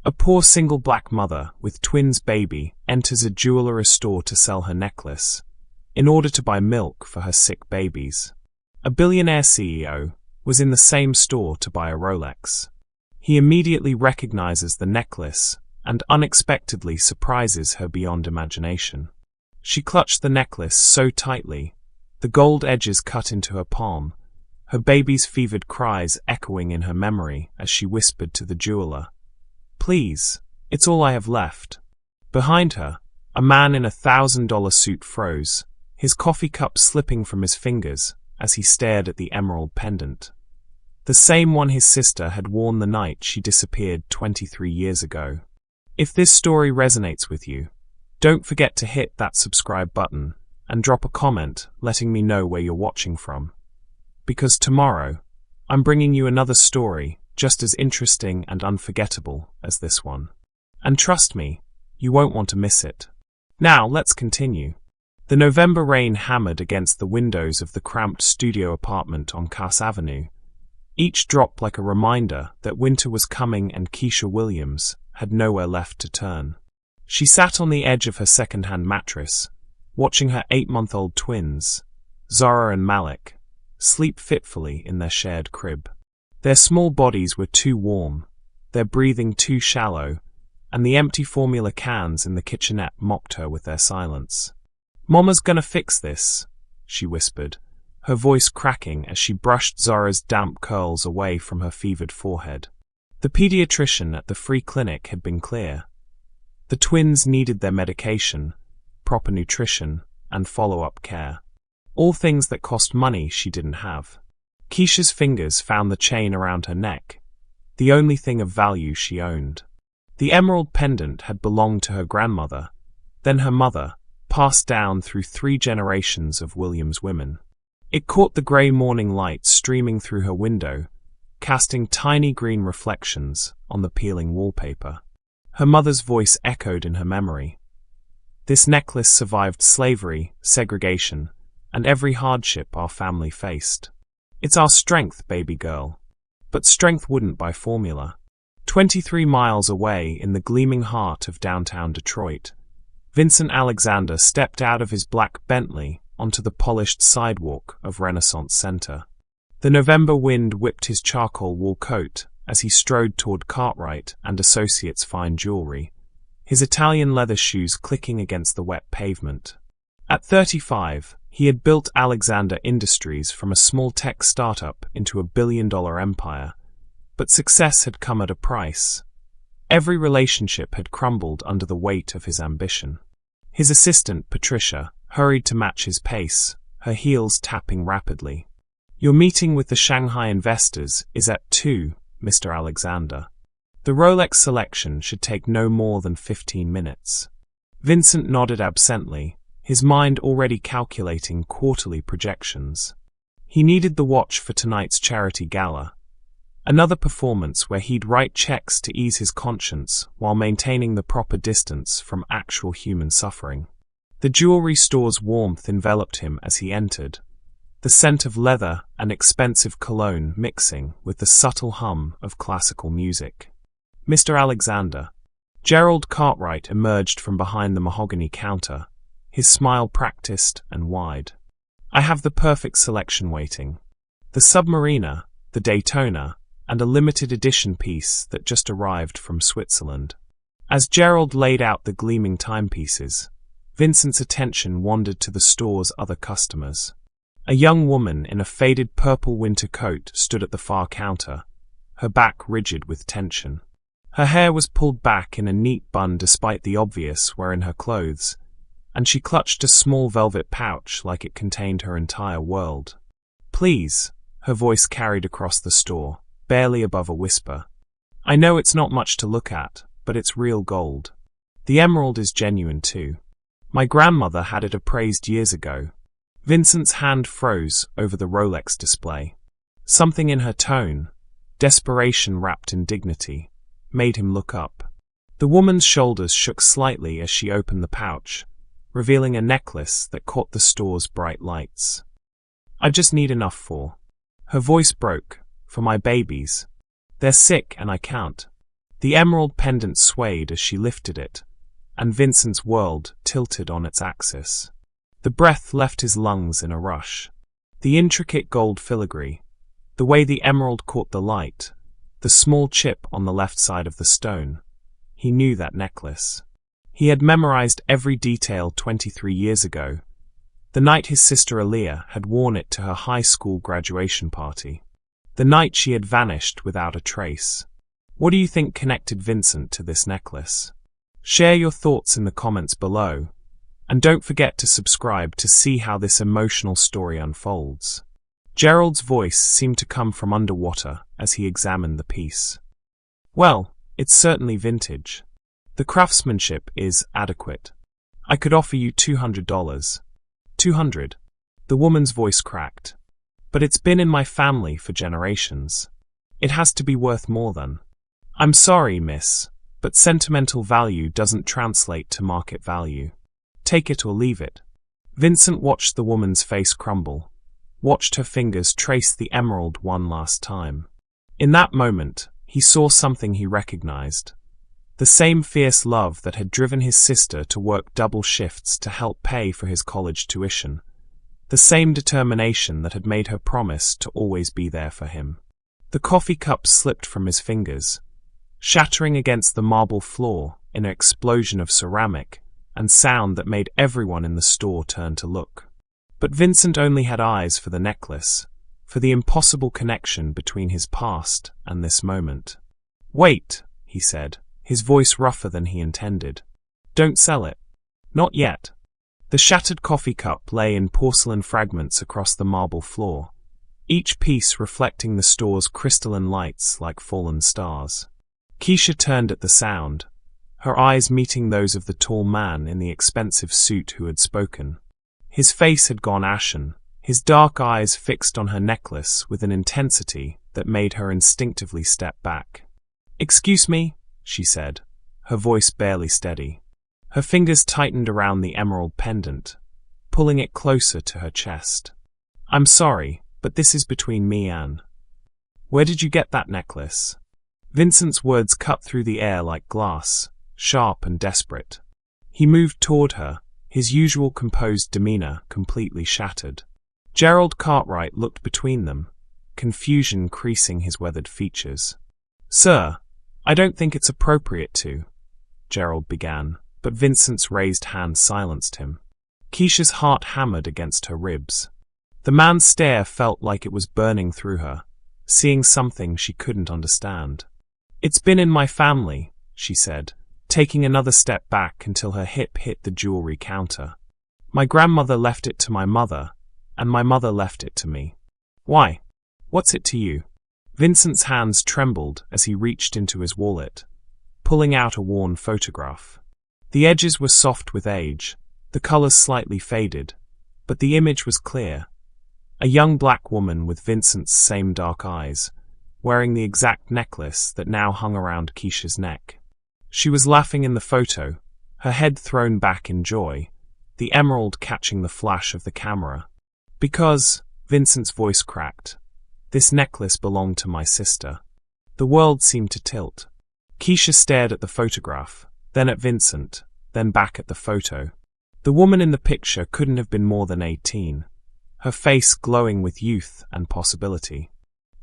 A poor single black mother with twins baby enters a jeweler's store to sell her necklace in order to buy milk for her sick babies. A billionaire CEO was in the same store to buy a Rolex. He immediately recognizes the necklace and unexpectedly surprises her beyond imagination. She clutched the necklace so tightly, the gold edges cut into her palm, her baby's fevered cries echoing in her memory as she whispered to the jeweler, "Please, it's all I have left." Behind her, a man in a $1,000 suit froze, his coffee cup slipping from his fingers as he stared at the emerald pendant. The same one his sister had worn the night she disappeared 23 years ago. If this story resonates with you, don't forget to hit that subscribe button and drop a comment letting me know where you're watching from. Because tomorrow, I'm bringing you another story just as interesting and unforgettable as this one. And trust me, you won't want to miss it. Now, let's continue. The November rain hammered against the windows of the cramped studio apartment on Cass Avenue. Each drop like a reminder that winter was coming and Keisha Williams had nowhere left to turn. She sat on the edge of her second-hand mattress, watching her 8-month-old twins, Zara and Malik, sleep fitfully in their shared crib. Their small bodies were too warm, their breathing too shallow, and the empty formula cans in the kitchenette mocked her with their silence. "Mama's gonna fix this," she whispered, her voice cracking as she brushed Zara's damp curls away from her fevered forehead. The pediatrician at the free clinic had been clear. The twins needed their medication, proper nutrition, and follow-up care. All things that cost money she didn't have. Keisha's fingers found the chain around her neck, the only thing of value she owned. The emerald pendant had belonged to her grandmother, then her mother, passed down through 3 generations of Williams women. It caught the grey morning light streaming through her window, casting tiny green reflections on the peeling wallpaper. Her mother's voice echoed in her memory. "This necklace survived slavery, segregation, and every hardship our family faced. It's our strength, baby girl." But strength wouldn't buy formula. 23 miles away in the gleaming heart of downtown Detroit, Vincent Alexander stepped out of his black Bentley onto the polished sidewalk of Renaissance Center. The November wind whipped his charcoal wool coat as he strode toward Cartwright and Associates' fine jewelry, his Italian leather shoes clicking against the wet pavement. At 35, he had built Alexander Industries from a small tech startup into a billion-dollar empire, but success had come at a price. Every relationship had crumbled under the weight of his ambition. His assistant, Patricia, hurried to match his pace, her heels tapping rapidly. "Your meeting with the Shanghai investors is at 2, Mr. Alexander. The Rolex selection should take no more than 15 minutes. Vincent nodded absently, his mind already calculating quarterly projections. He needed the watch for tonight's charity gala, another performance where he'd write checks to ease his conscience while maintaining the proper distance from actual human suffering. The jewelry store's warmth enveloped him as he entered, the scent of leather and expensive cologne mixing with the subtle hum of classical music. "Mr. Alexander." Gerald Cartwright emerged from behind the mahogany counter, his smile practiced and wide. "I have the perfect selection waiting. The Submariner, the Daytona, and a limited edition piece that just arrived from Switzerland." As Gerald laid out the gleaming timepieces, Vincent's attention wandered to the store's other customers. A young woman in a faded purple winter coat stood at the far counter, her back rigid with tension. Her hair was pulled back in a neat bun despite the obvious wear in her clothes, and she clutched a small velvet pouch like it contained her entire world. "Please," her voice carried across the store, barely above a whisper. "I know it's not much to look at, but it's real gold. The emerald is genuine too. My grandmother had it appraised years ago." Vincent's hand froze over the Rolex display. Something in her tone, desperation wrapped in dignity, made him look up. The woman's shoulders shook slightly as she opened the pouch, revealing a necklace that caught the store's bright lights. "I just need enough for..." Her voice broke. "For my babies. They're sick and I can't." The emerald pendant swayed as she lifted it, and Vincent's world tilted on its axis. The breath left his lungs in a rush. The intricate gold filigree, the way the emerald caught the light, the small chip on the left side of the stone. He knew that necklace. He had memorized every detail 23 years ago, the night his sister Aaliyah had worn it to her high school graduation party. The night she had vanished without a trace. What do you think connected Vincent to this necklace? Share your thoughts in the comments below, and don't forget to subscribe to see how this emotional story unfolds. Gerald's voice seemed to come from underwater as he examined the piece. Well, it's certainly vintage. The craftsmanship is adequate. I could offer you $200. 200. The woman's voice cracked. But it's been in my family for generations. It has to be worth more than. I'm sorry, miss, but sentimental value doesn't translate to market value. Take it or leave it. Vincent watched the woman's face crumble, watched her fingers trace the emerald one last time. In that moment, he saw something he recognized. The same fierce love that had driven his sister to work double shifts to help pay for his college tuition. The same determination that had made her promise to always be there for him. The coffee cup slipped from his fingers, shattering against the marble floor in an explosion of ceramic and sound that made everyone in the store turn to look. But Vincent only had eyes for the necklace, for the impossible connection between his past and this moment. Wait, he said, his voice rougher than he intended. Don't sell it. Not yet. The shattered coffee cup lay in porcelain fragments across the marble floor, each piece reflecting the store's crystalline lights like fallen stars. Keisha turned at the sound, her eyes meeting those of the tall man in the expensive suit who had spoken. His face had gone ashen, his dark eyes fixed on her necklace with an intensity that made her instinctively step back. "Excuse me," she said, her voice barely steady. Her fingers tightened around the emerald pendant, pulling it closer to her chest. "I'm sorry, but this is between me and... Where did you get that necklace?" Vincent's words cut through the air like glass, sharp and desperate. He moved toward her, his usual composed demeanor completely shattered. Gerald Cartwright looked between them, confusion creasing his weathered features. "Sir, I don't think it's appropriate to," Gerald began, but Vincent's raised hand silenced him. Keisha's heart hammered against her ribs. The man's stare felt like it was burning through her, seeing something she couldn't understand. "It's been in my family," she said, taking another step back until her hip hit the jewelry counter. "My grandmother left it to my mother, and my mother left it to me. Why? What's it to you?" Vincent's hands trembled as he reached into his wallet, pulling out a worn photograph. The edges were soft with age, the colors slightly faded, but the image was clear. A young black woman with Vincent's same dark eyes, wearing the exact necklace that now hung around Keisha's neck. She was laughing in the photo, her head thrown back in joy, the emerald catching the flash of the camera. "Because," Vincent's voice cracked, "this necklace belonged to my sister." The world seemed to tilt. Keisha stared at the photograph, then at Vincent, then back at the photo. The woman in the picture couldn't have been more than 18, her face glowing with youth and possibility.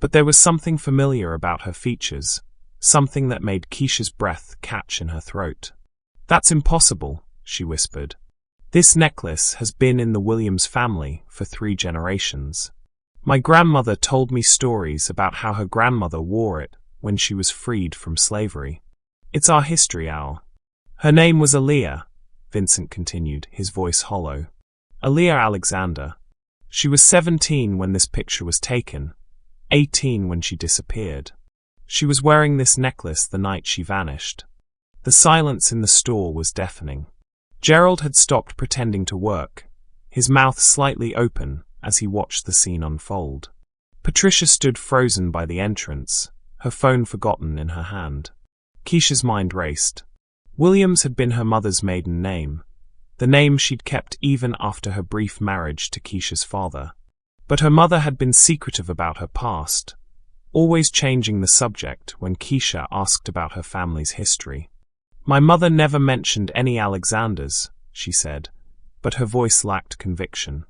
But there was something familiar about her features, something that made Keisha's breath catch in her throat. "That's impossible," she whispered. "This necklace has been in the Williams family for 3 generations. My grandmother told me stories about how her grandmother wore it when she was freed from slavery. It's our history, Al." "Her name was Aaliyah," Vincent continued, his voice hollow. "Aaliyah Alexander. She was 17 when this picture was taken, 18 when she disappeared. She was wearing this necklace the night she vanished." The silence in the store was deafening. Gerald had stopped pretending to work, his mouth slightly open as he watched the scene unfold. Patricia stood frozen by the entrance, her phone forgotten in her hand. Keisha's mind raced. Williams had been her mother's maiden name, the name she'd kept even after her brief marriage to Keisha's father. But her mother had been secretive about her past, always changing the subject when Keisha asked about her family's history. "My mother never mentioned any Alexanders," she said, but her voice lacked conviction.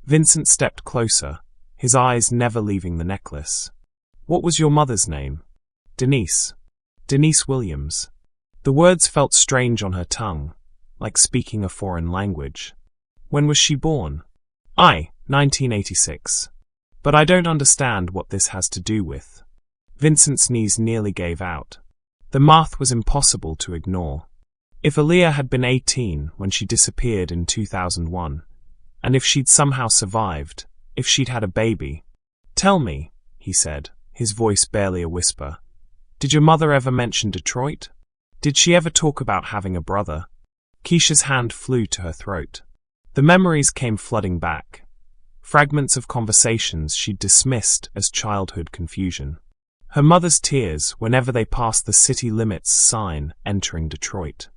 Vincent stepped closer, his eyes never leaving the necklace. "What was your mother's name?" "Denise. Denise Williams." The words felt strange on her tongue, like speaking a foreign language. "When was she born?" "I, 1986. But I don't understand what this has to do with." Vincent's knees nearly gave out. The math was impossible to ignore. If Aaliyah had been 18 when she disappeared in 2001, and if she'd somehow survived, if she'd had a baby. "Tell me," he said, his voice barely a whisper, "did your mother ever mention Detroit? Did she ever talk about having a brother?" Keisha's hand flew to her throat. The memories came flooding back. Fragments of conversations she'd dismissed as childhood confusion. Her mother's tears whenever they passed the city limits sign entering Detroit.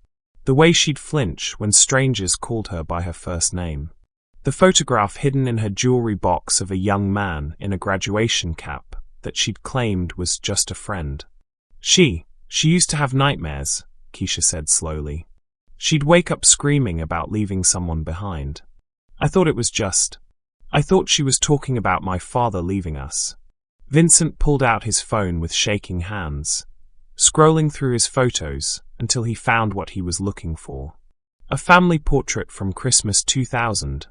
The way she'd flinch when strangers called her by her first name. The photograph hidden in her jewelry box of a young man in a graduation cap that she'd claimed was just a friend. She used to have nightmares, Keisha said slowly. She'd wake up screaming about leaving someone behind. I thought she was talking about my father leaving us." Vincent pulled out his phone with shaking hands, scrolling through his photos until he found what he was looking for. A family portrait from Christmas 2000,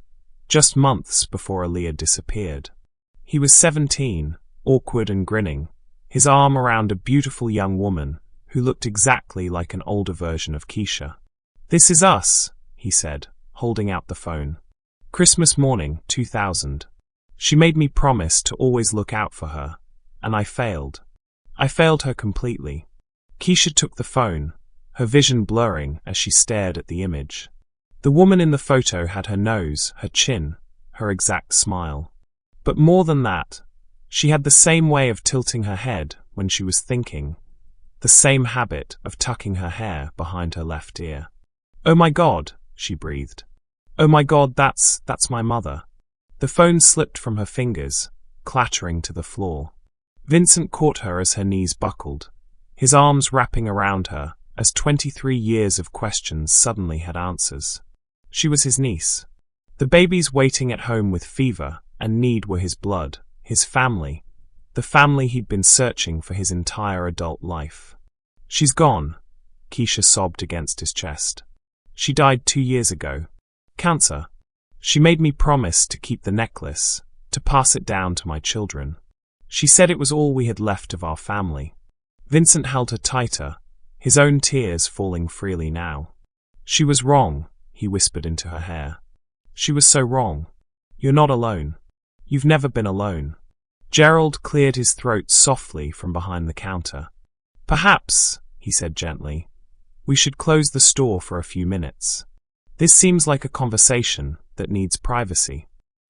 just months before Aaliyah disappeared. He was 17, awkward and grinning, his arm around a beautiful young woman who looked exactly like an older version of Keisha. "This is us," he said, holding out the phone. "Christmas morning, 2000. She made me promise to always look out for her, and I failed. I failed her completely." Keisha took the phone, her vision blurring as she stared at the image. The woman in the photo had her nose, her chin, her exact smile. But more than that, she had the same way of tilting her head when she was thinking, the same habit of tucking her hair behind her left ear. "Oh my God," she breathed. "Oh my God, that's my mother." The phone slipped from her fingers, clattering to the floor. Vincent caught her as her knees buckled, his arms wrapping around her as 23 years of questions suddenly had answers. She was his niece. The babies waiting at home with fever and need were his blood, his family, the family he'd been searching for his entire adult life. "She's gone," Keisha sobbed against his chest. "She died 2 years ago. Cancer. She made me promise to keep the necklace, to pass it down to my children. She said it was all we had left of our family." Vincent held her tighter, his own tears falling freely now. "She was wrong," he whispered into her hair. "She was so wrong. You're not alone. You've never been alone." Gerald cleared his throat softly from behind the counter. "Perhaps," he said gently, "we should close the store for a few minutes. This seems like a conversation that needs privacy."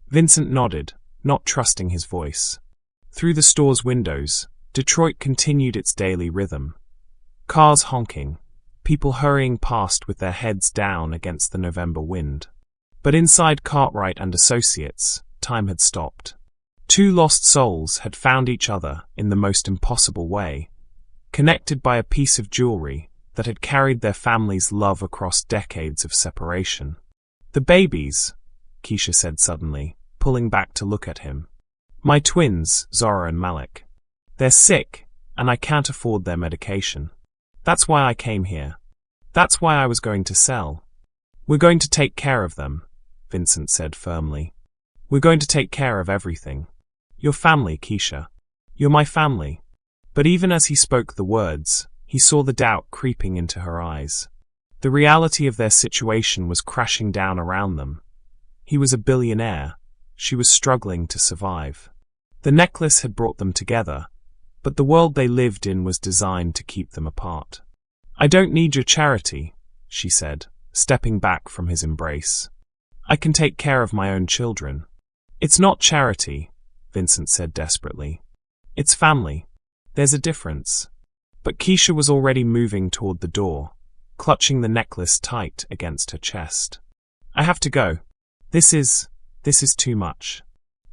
Vincent nodded, not trusting his voice. Through the store's windows, Detroit continued its daily rhythm. Cars honking, people hurrying past with their heads down against the November wind. But inside Cartwright and Associates, time had stopped. 2 lost souls had found each other in the most impossible way, connected by a piece of jewelry that had carried their family's love across decades of separation. "The babies," Keisha said suddenly, pulling back to look at him. "My twins, Zora and Malik. They're sick, and I can't afford their medication. That's why I came here. That's why I was going to sell." "We're going to take care of them," Vincent said firmly. "We're going to take care of everything. Your family, Keisha. You're my family." But even as he spoke the words, he saw the doubt creeping into her eyes. The reality of their situation was crashing down around them. He was a billionaire. She was struggling to survive. The necklace had brought them together, but the world they lived in was designed to keep them apart. "I don't need your charity," she said, stepping back from his embrace. "I can take care of my own children." "It's not charity," Vincent said desperately. "It's family. There's a difference." But Keisha was already moving toward the door, clutching the necklace tight against her chest. "I have to go. This is too much.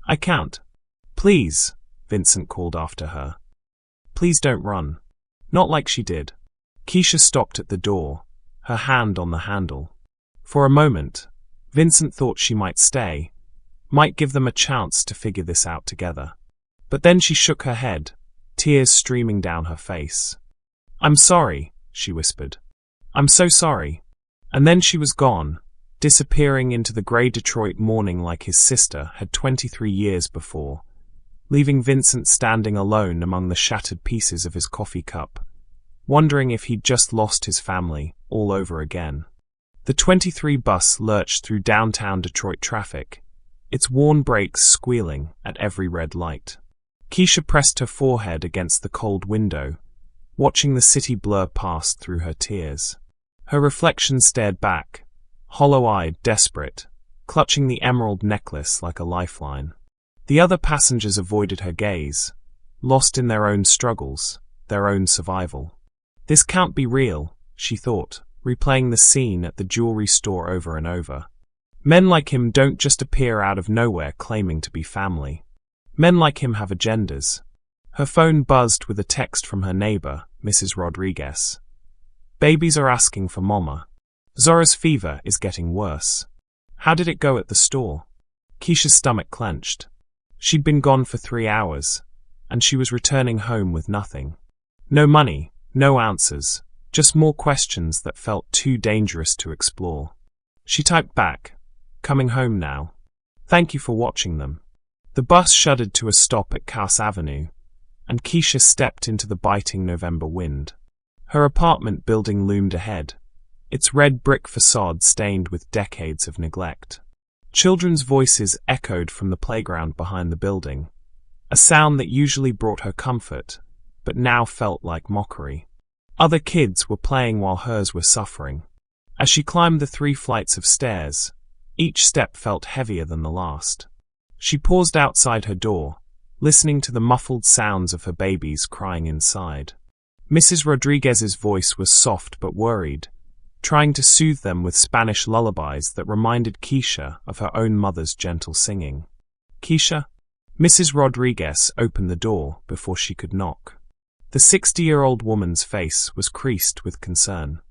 I can't." "Please," Vincent called after her. Please don't run. Not like she did. Keisha stopped at the door, her hand on the handle. For a moment, Vincent thought she might stay, might give them a chance to figure this out together. But then she shook her head, tears streaming down her face. "I'm sorry," she whispered. "I'm so sorry." And then she was gone, disappearing into the grey Detroit morning like his sister had 23 years before, leaving Vincent standing alone among the shattered pieces of his coffee cup, wondering if he'd just lost his family all over again. The 23 bus lurched through downtown Detroit traffic, its worn brakes squealing at every red light. Keisha pressed her forehead against the cold window, watching the city blur past through her tears. Her reflection stared back, hollow-eyed, desperate, clutching the emerald necklace like a lifeline. The other passengers avoided her gaze, lost in their own struggles, their own survival. This can't be real, she thought, replaying the scene at the jewelry store over and over. Men like him don't just appear out of nowhere claiming to be family. Men like him have agendas. Her phone buzzed with a text from her neighbor, Mrs. Rodriguez. "Babies are asking for mama. Zora's fever is getting worse. How did it go at the store?" Keisha's stomach clenched. She'd been gone for 3 hours, and she was returning home with nothing. No money, no answers, just more questions that felt too dangerous to explore. She typed back, "Coming home now. Thank you for watching them." The bus shuddered to a stop at Cass Avenue, and Keisha stepped into the biting November wind. Her apartment building loomed ahead, its red brick facade stained with decades of neglect. Children's voices echoed from the playground behind the building, a sound that usually brought her comfort, but now felt like mockery. Other kids were playing while hers were suffering. As she climbed the 3 flights of stairs, each step felt heavier than the last. She paused outside her door, listening to the muffled sounds of her babies crying inside. Mrs. Rodriguez's voice was soft but worried, trying to soothe them with Spanish lullabies that reminded Keisha of her own mother's gentle singing. "Keisha?" Mrs. Rodriguez opened the door before she could knock. The 60-year-old woman's face was creased with concern.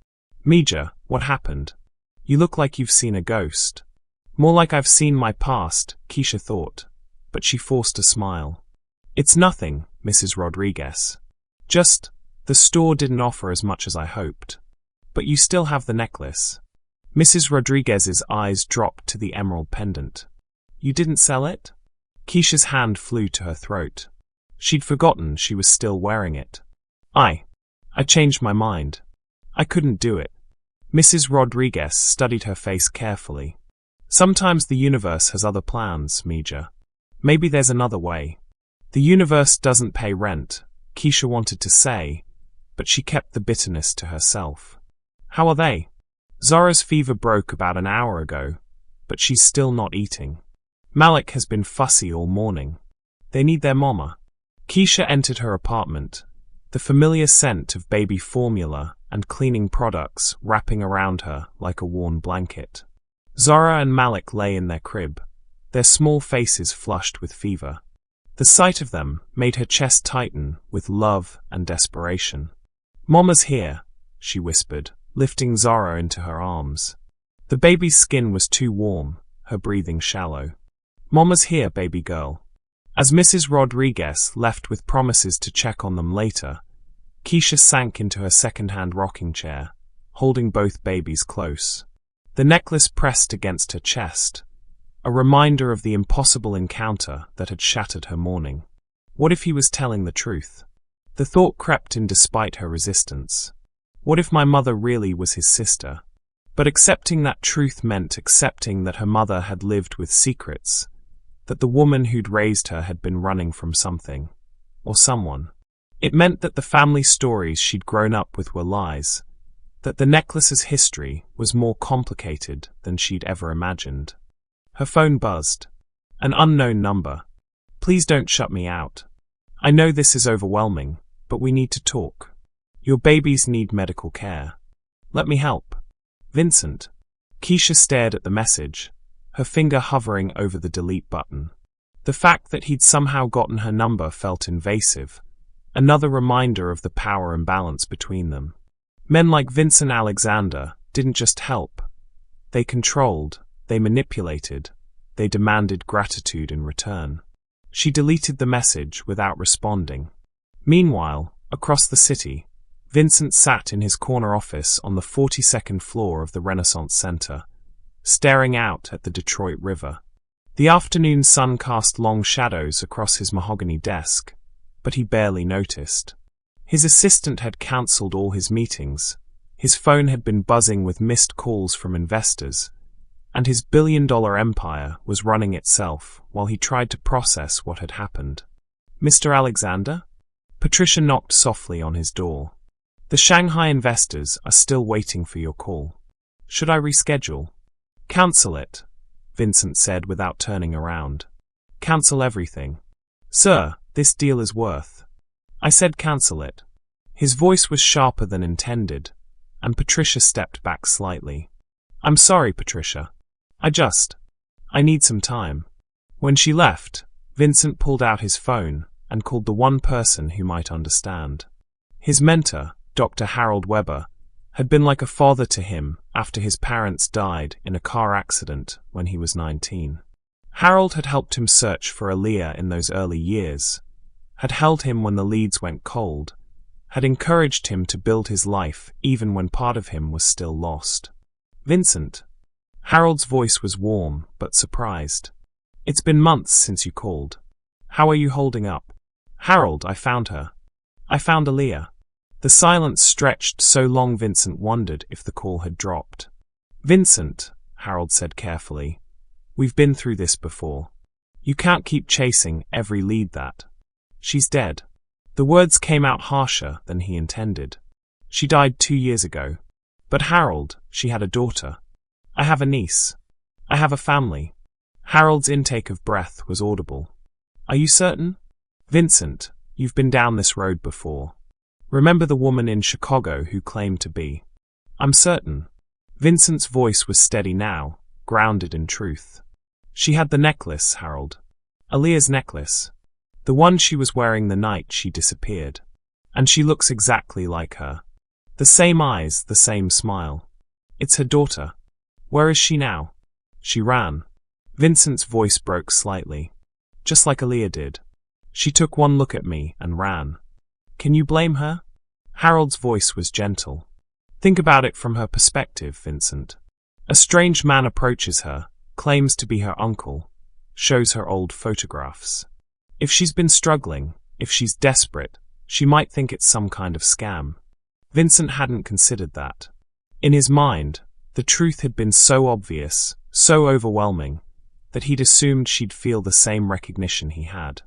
"Mija, what happened? You look like you've seen a ghost." "More like I've seen my past," Keisha thought, but she forced a smile. "It's nothing, Mrs. Rodriguez. Just, the store didn't offer as much as I hoped. But you still have the necklace." Mrs. Rodriguez's eyes dropped to the emerald pendant. "You didn't sell it?" Keisha's hand flew to her throat. She'd forgotten she was still wearing it. I changed my mind. I couldn't do it." Mrs. Rodriguez studied her face carefully. "Sometimes the universe has other plans, Mija. Maybe there's another way." "The universe doesn't pay rent," Keisha wanted to say, but she kept the bitterness to herself. "How are they?" "Zora's fever broke about an hour ago, but she's still not eating. Malik has been fussy all morning. They need their mama." Keisha entered her apartment, the familiar scent of baby formula and cleaning products wrapping around her like a worn blanket. Zora and Malik lay in their crib, their small faces flushed with fever. The sight of them made her chest tighten with love and desperation. "Mama's here," she whispered, lifting Zora into her arms. The baby's skin was too warm, her breathing shallow. "Mama's here, baby girl." As Mrs. Rodriguez left with promises to check on them later, Keisha sank into her second-hand rocking chair, holding both babies close. The necklace pressed against her chest, a reminder of the impossible encounter that had shattered her morning. What if he was telling the truth? The thought crept in despite her resistance. What if my mother really was his sister? But accepting that truth meant accepting that her mother had lived with secrets, that the woman who'd raised her had been running from something, or someone. It meant that the family stories she'd grown up with were lies, that the necklace's history was more complicated than she'd ever imagined. Her phone buzzed. An unknown number. "Please don't shut me out. I know this is overwhelming, but we need to talk. Your babies need medical care. Let me help. Vincent." Keisha stared at the message, her finger hovering over the delete button. The fact that he'd somehow gotten her number felt invasive, Another reminder of the power imbalance between them. Men like Vincent Alexander didn't just help. They controlled, they manipulated, they demanded gratitude in return. She deleted the message without responding. Meanwhile, across the city, Vincent sat in his corner office on the 42nd floor of the Renaissance Center, staring out at the Detroit River. The afternoon sun cast long shadows across his mahogany desk, but he barely noticed. His assistant had cancelled all his meetings, his phone had been buzzing with missed calls from investors, and his billion-dollar empire was running itself while he tried to process what had happened. "Mr. Alexander?" Patricia knocked softly on his door. "The Shanghai investors are still waiting for your call. Should I reschedule?" "Cancel it," Vincent said without turning around. "Cancel everything." "Sir, this deal is worth—" "I said cancel it." His voice was sharper than intended, and Patricia stepped back slightly. "I'm sorry, Patricia. I need some time." When she left, Vincent pulled out his phone and called the one person who might understand. His mentor, Dr. Harold Weber, had been like a father to him after his parents died in a car accident when he was 19. Harold had helped him search for Aaliyah in those early years, had held him when the leads went cold, had encouraged him to build his life even when part of him was still lost. "Vincent." Harold's voice was warm but surprised. "It's been months since you called. How are you holding up?" "Harold, I found her. I found Aaliyah." The silence stretched so long Vincent wondered if the call had dropped. "Vincent," Harold said carefully, "we've been through this before. You can't keep chasing every lead that. She's dead." The words came out harsher than he intended. "She died 2 years ago." "But Harold, she had a daughter." "I have a niece. I have a family." Harold's intake of breath was audible. "Are you certain?" "Vincent, you've been down this road before. Remember the woman in Chicago who claimed to be?" "I'm certain." Vincent's voice was steady now, grounded in truth. "She had the necklace, Harold. Aaliyah's necklace. The one she was wearing the night she disappeared. And she looks exactly like her. The same eyes, the same smile. It's her daughter. Where is she now?" "She ran." Vincent's voice broke slightly. "Just like Aaliyah did. She took one look at me and ran. Can you blame her?" Harold's voice was gentle. "Think about it from her perspective, Vincent. A strange man approaches her, claims to be her uncle, shows her old photographs. If she's been struggling, if she's desperate, she might think it's some kind of scam." Vincent hadn't considered that. In his mind, the truth had been so obvious, so overwhelming, that he'd assumed she'd feel the same recognition he had.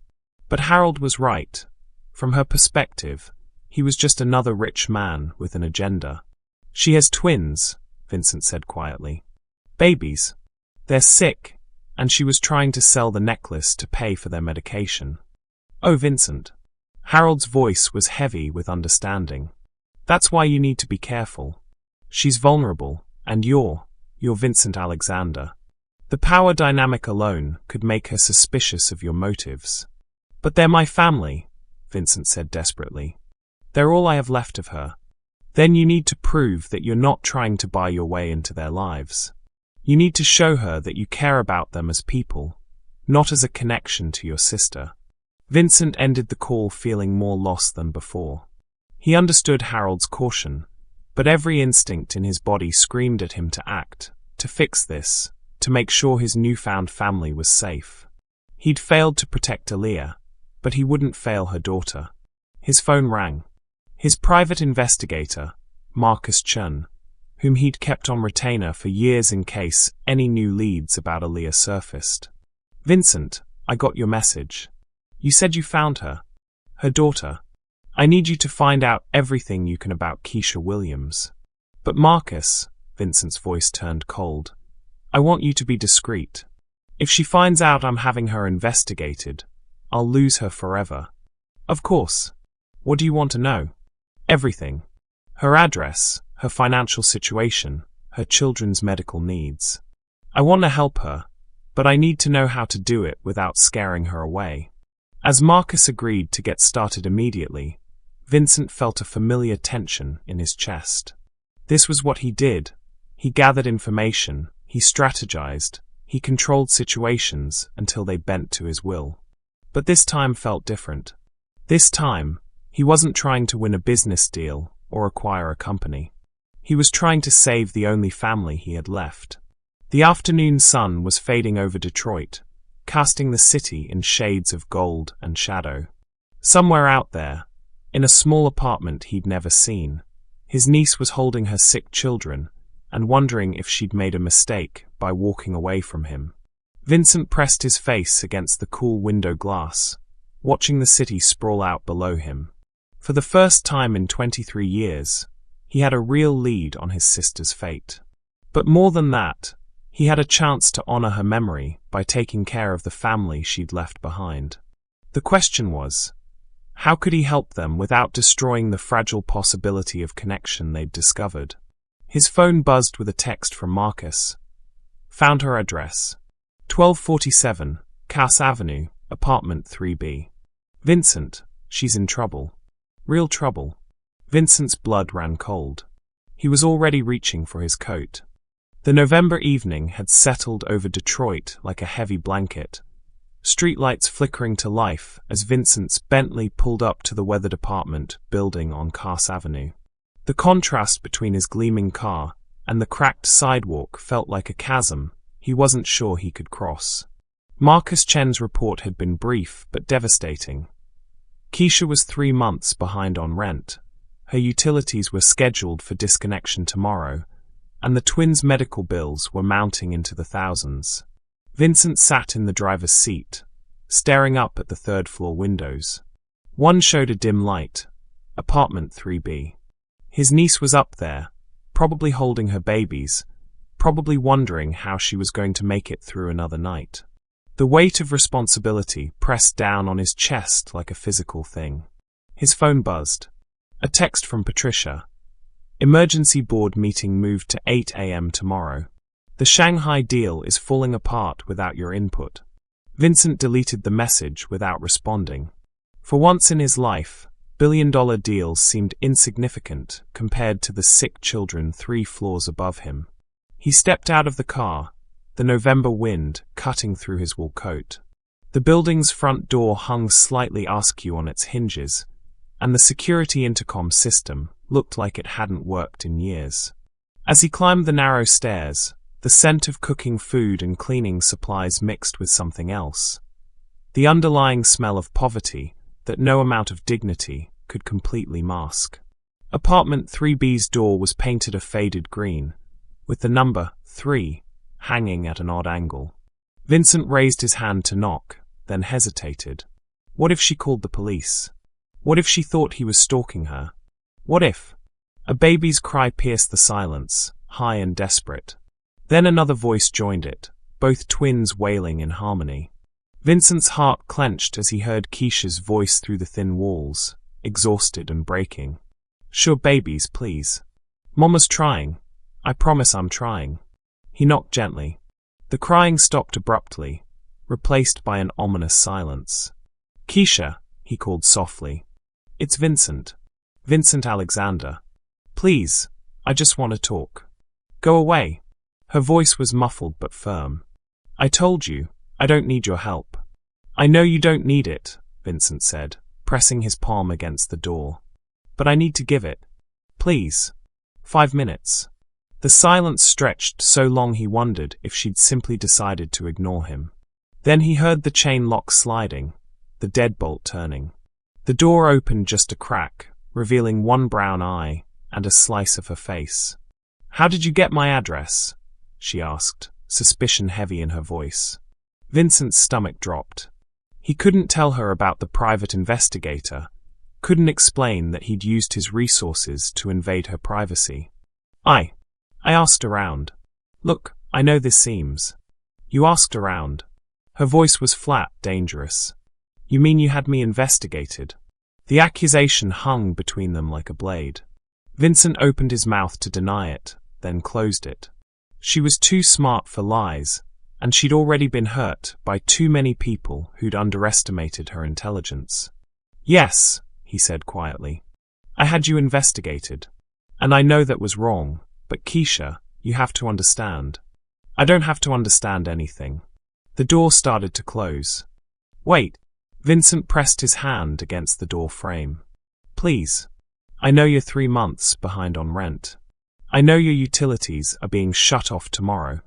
But Harold was right. From her perspective, he was just another rich man with an agenda. "She has twins," Vincent said quietly. "Babies. They're sick, and she was trying to sell the necklace to pay for their medication." "Oh, Vincent." Harold's voice was heavy with understanding. "That's why you need to be careful. She's vulnerable, and you're Vincent Alexander. The power dynamic alone could make her suspicious of your motives." "But they're my family," Vincent said desperately. "They're all I have left of her." "Then you need to prove that you're not trying to buy your way into their lives. You need to show her that you care about them as people, not as a connection to your sister." Vincent ended the call feeling more lost than before. He understood Harold's caution, but every instinct in his body screamed at him to act, to fix this, to make sure his newfound family was safe. He'd failed to protect Aaliyah, but he wouldn't fail her daughter. His phone rang. His private investigator, Marcus Chun, whom he'd kept on retainer for years in case any new leads about Aaliyah surfaced. "Vincent, I got your message. You said you found her. Her daughter. I need you to find out everything you can about Keisha Williams." "But Marcus," Vincent's voice turned cold, "I want you to be discreet. If she finds out I'm having her investigated, I'll lose her forever." "Of course. What do you want to know?" "Everything. Her address, her financial situation, her children's medical needs. I want to help her, but I need to know how to do it without scaring her away. As Marcus agreed to get started immediately, Vincent felt a familiar tension in his chest. This was what he did. He gathered information, he strategized, he controlled situations until they bent to his will. But this time felt different. This time, he wasn't trying to win a business deal or acquire a company. He was trying to save the only family he had left. The afternoon sun was fading over Detroit, casting the city in shades of gold and shadow. Somewhere out there, in a small apartment he'd never seen, his niece was holding her sick children and wondering if she'd made a mistake by walking away from him. Vincent pressed his face against the cool window glass, watching the city sprawl out below him. For the first time in 23 years, he had a real lead on his sister's fate. But more than that, he had a chance to honor her memory by taking care of the family she'd left behind. The question was, how could he help them without destroying the fragile possibility of connection they'd discovered? His phone buzzed with a text from Marcus. Found her address. 1247, Cass Avenue, apartment 3B. Vincent, she's in trouble. Real trouble. Vincent's blood ran cold. He was already reaching for his coat. The November evening had settled over Detroit like a heavy blanket, streetlights flickering to life as Vincent's Bentley pulled up to the weather department building on Cass Avenue. The contrast between his gleaming car and the cracked sidewalk felt like a chasm he wasn't sure he could cross. Marcus Chen's report had been brief but devastating. Keisha was 3 months behind on rent. Her utilities were scheduled for disconnection tomorrow, and the twins' medical bills were mounting into the thousands. Vincent sat in the driver's seat, staring up at the third-floor windows. One showed a dim light, apartment 3B. His niece was up there, probably holding her babies, probably wondering how she was going to make it through another night. The weight of responsibility pressed down on his chest like a physical thing. His phone buzzed. A text from Patricia. Emergency board meeting moved to 8 a.m. tomorrow. The Shanghai deal is falling apart without your input. Vincent deleted the message without responding. For once in his life, billion-dollar deals seemed insignificant compared to the sick children 3 floors above him. He stepped out of the car, the November wind cutting through his wool coat. The building's front door hung slightly askew on its hinges, and the security intercom system looked like it hadn't worked in years. As he climbed the narrow stairs, the scent of cooking food and cleaning supplies mixed with something else. The underlying smell of poverty that no amount of dignity could completely mask. Apartment 3B's door was painted a faded green, with the number 3 hanging at an odd angle. Vincent raised his hand to knock, then hesitated. What if she called the police? What if she thought he was stalking her? What if? A baby's cry pierced the silence, high and desperate. Then another voice joined it, both twins wailing in harmony. Vincent's heart clenched as he heard Keisha's voice through the thin walls, exhausted and breaking. Sure, babies, please. Mama's trying. I promise I'm trying. He knocked gently. The crying stopped abruptly, replaced by an ominous silence. Keisha, he called softly. It's Vincent. Vincent Alexander. Please, I just want to talk. Go away. Her voice was muffled but firm. I told you, I don't need your help. I know you don't need it, Vincent said, pressing his palm against the door. But I need to give it. Please. 5 minutes. The silence stretched so long he wondered if she'd simply decided to ignore him. Then he heard the chain lock sliding, the deadbolt turning. The door opened just a crack, revealing one brown eye and a slice of her face. How did you get my address? She asked, suspicion heavy in her voice. Vincent's stomach dropped. He couldn't tell her about the private investigator, couldn't explain that he'd used his resources to invade her privacy. I asked around. Look, I know this seems. You asked around. Her voice was flat, dangerous. You mean you had me investigated? The accusation hung between them like a blade. Vincent opened his mouth to deny it, then closed it. She was too smart for lies, and she'd already been hurt by too many people who'd underestimated her intelligence. "Yes," he said quietly. "I had you investigated. And I know that was wrong, but Keisha, you have to understand." "I don't have to understand anything." The door started to close. "Wait." Vincent pressed his hand against the door frame. "Please. I know you're 3 months behind on rent. I know your utilities are being shut off tomorrow.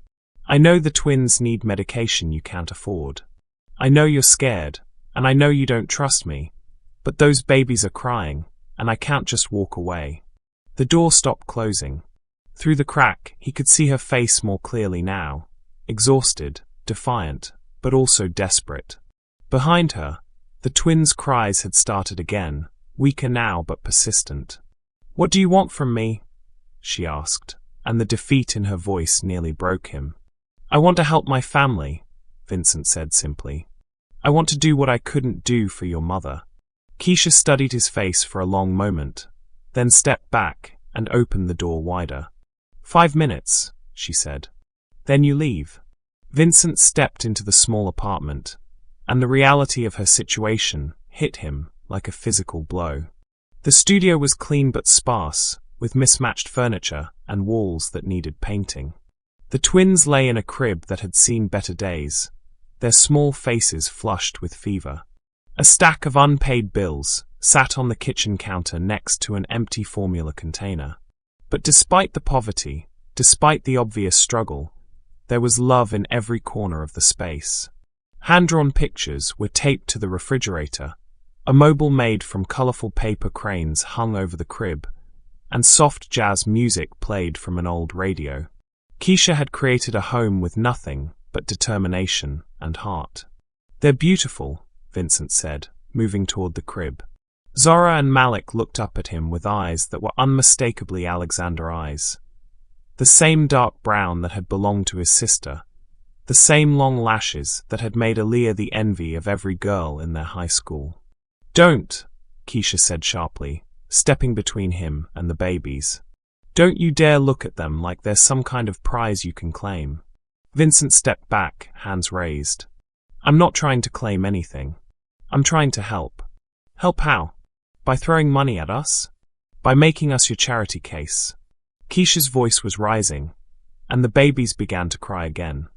I know the twins need medication you can't afford. I know you're scared, and I know you don't trust me, but those babies are crying, and I can't just walk away." The door stopped closing. Through the crack, he could see her face more clearly now, exhausted, defiant, but also desperate. Behind her, the twins' cries had started again, weaker now but persistent. "What do you want from me?" she asked, and the defeat in her voice nearly broke him. "I want to help my family," Vincent said simply. "I want to do what I couldn't do for your mother." Keisha studied his face for a long moment, then stepped back and opened the door wider. "5 minutes," she said. "Then you leave." Vincent stepped into the small apartment, and the reality of her situation hit him like a physical blow. The studio was clean but sparse, with mismatched furniture and walls that needed painting. The twins lay in a crib that had seen better days, their small faces flushed with fever. A stack of unpaid bills sat on the kitchen counter next to an empty formula container. But despite the poverty, despite the obvious struggle, there was love in every corner of the space. Hand-drawn pictures were taped to the refrigerator, a mobile made from colorful paper cranes hung over the crib, and soft jazz music played from an old radio. Keisha had created a home with nothing but determination and heart. "They're beautiful," Vincent said, moving toward the crib. Zora and Malik looked up at him with eyes that were unmistakably Alexander eyes. The same dark brown that had belonged to his sister, the same long lashes that had made Aaliyah the envy of every girl in their high school. "Don't," Keisha said sharply, stepping between him and the babies. "Don't you dare look at them like there's some kind of prize you can claim." Vincent stepped back, hands raised. "I'm not trying to claim anything. I'm trying to help." "Help how? By throwing money at us? By making us your charity case?" Keisha's voice was rising, and the babies began to cry again.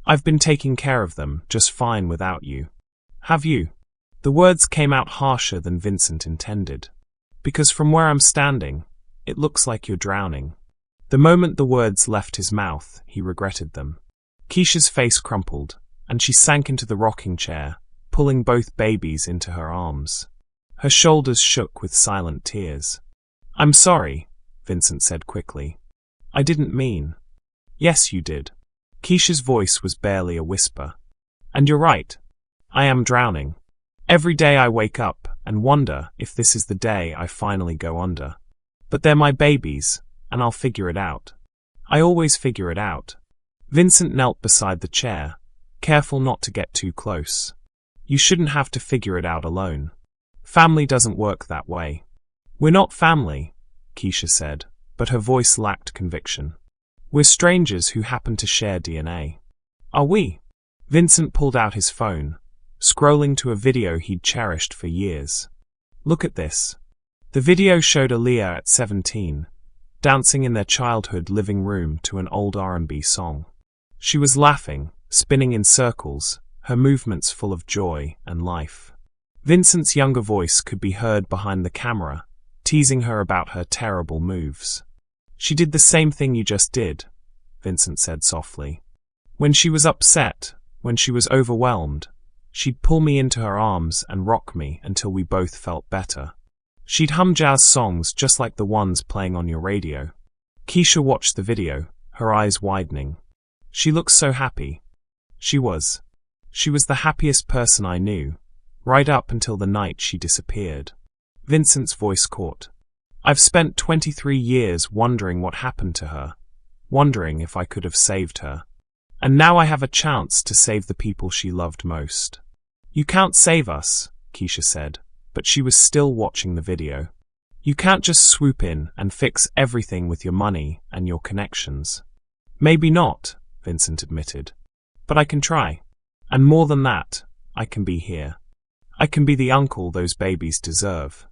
"I've been taking care of them just fine without you." "Have you?" The words came out harsher than Vincent intended. "Because from where I'm standing, it looks like you're drowning." The moment the words left his mouth, he regretted them. Keisha's face crumpled, and she sank into the rocking chair, pulling both babies into her arms. Her shoulders shook with silent tears. "I'm sorry," Vincent said quickly. "I didn't mean." "Yes, you did." Keisha's voice was barely a whisper. "And you're right. I am drowning. Every day I wake up and wonder if this is the day I finally go under. But they're my babies, and I'll figure it out. I always figure it out." Vincent knelt beside the chair, careful not to get too close. "You shouldn't have to figure it out alone. Family doesn't work that way." "We're not family," Keisha said, but her voice lacked conviction. "We're strangers who happen to share DNA." "Are we?" Vincent pulled out his phone, scrolling to a video he'd cherished for years. "Look at this." The video showed Aaliyah at 17, dancing in their childhood living room to an old R&B song. She was laughing, spinning in circles, her movements full of joy and life. Vincent's younger voice could be heard behind the camera, teasing her about her terrible moves. "She did the same thing you just did," Vincent said softly. "When she was upset, when she was overwhelmed, she'd pull me into her arms and rock me until we both felt better. She'd hum jazz songs just like the ones playing on your radio." Keisha watched the video, her eyes widening. "She looks so happy." She was. She was the happiest person I knew, right up until the night she disappeared. Vincent's voice caught. "I've spent 23 years wondering what happened to her, wondering if I could have saved her. And now I have a chance to save the people she loved most." "You can't save us," Keisha said, but she was still watching the video. "You can't just swoop in and fix everything with your money and your connections." "Maybe not," Vincent admitted. But I can try. And more than that, I can be here. I can be the uncle those babies deserve.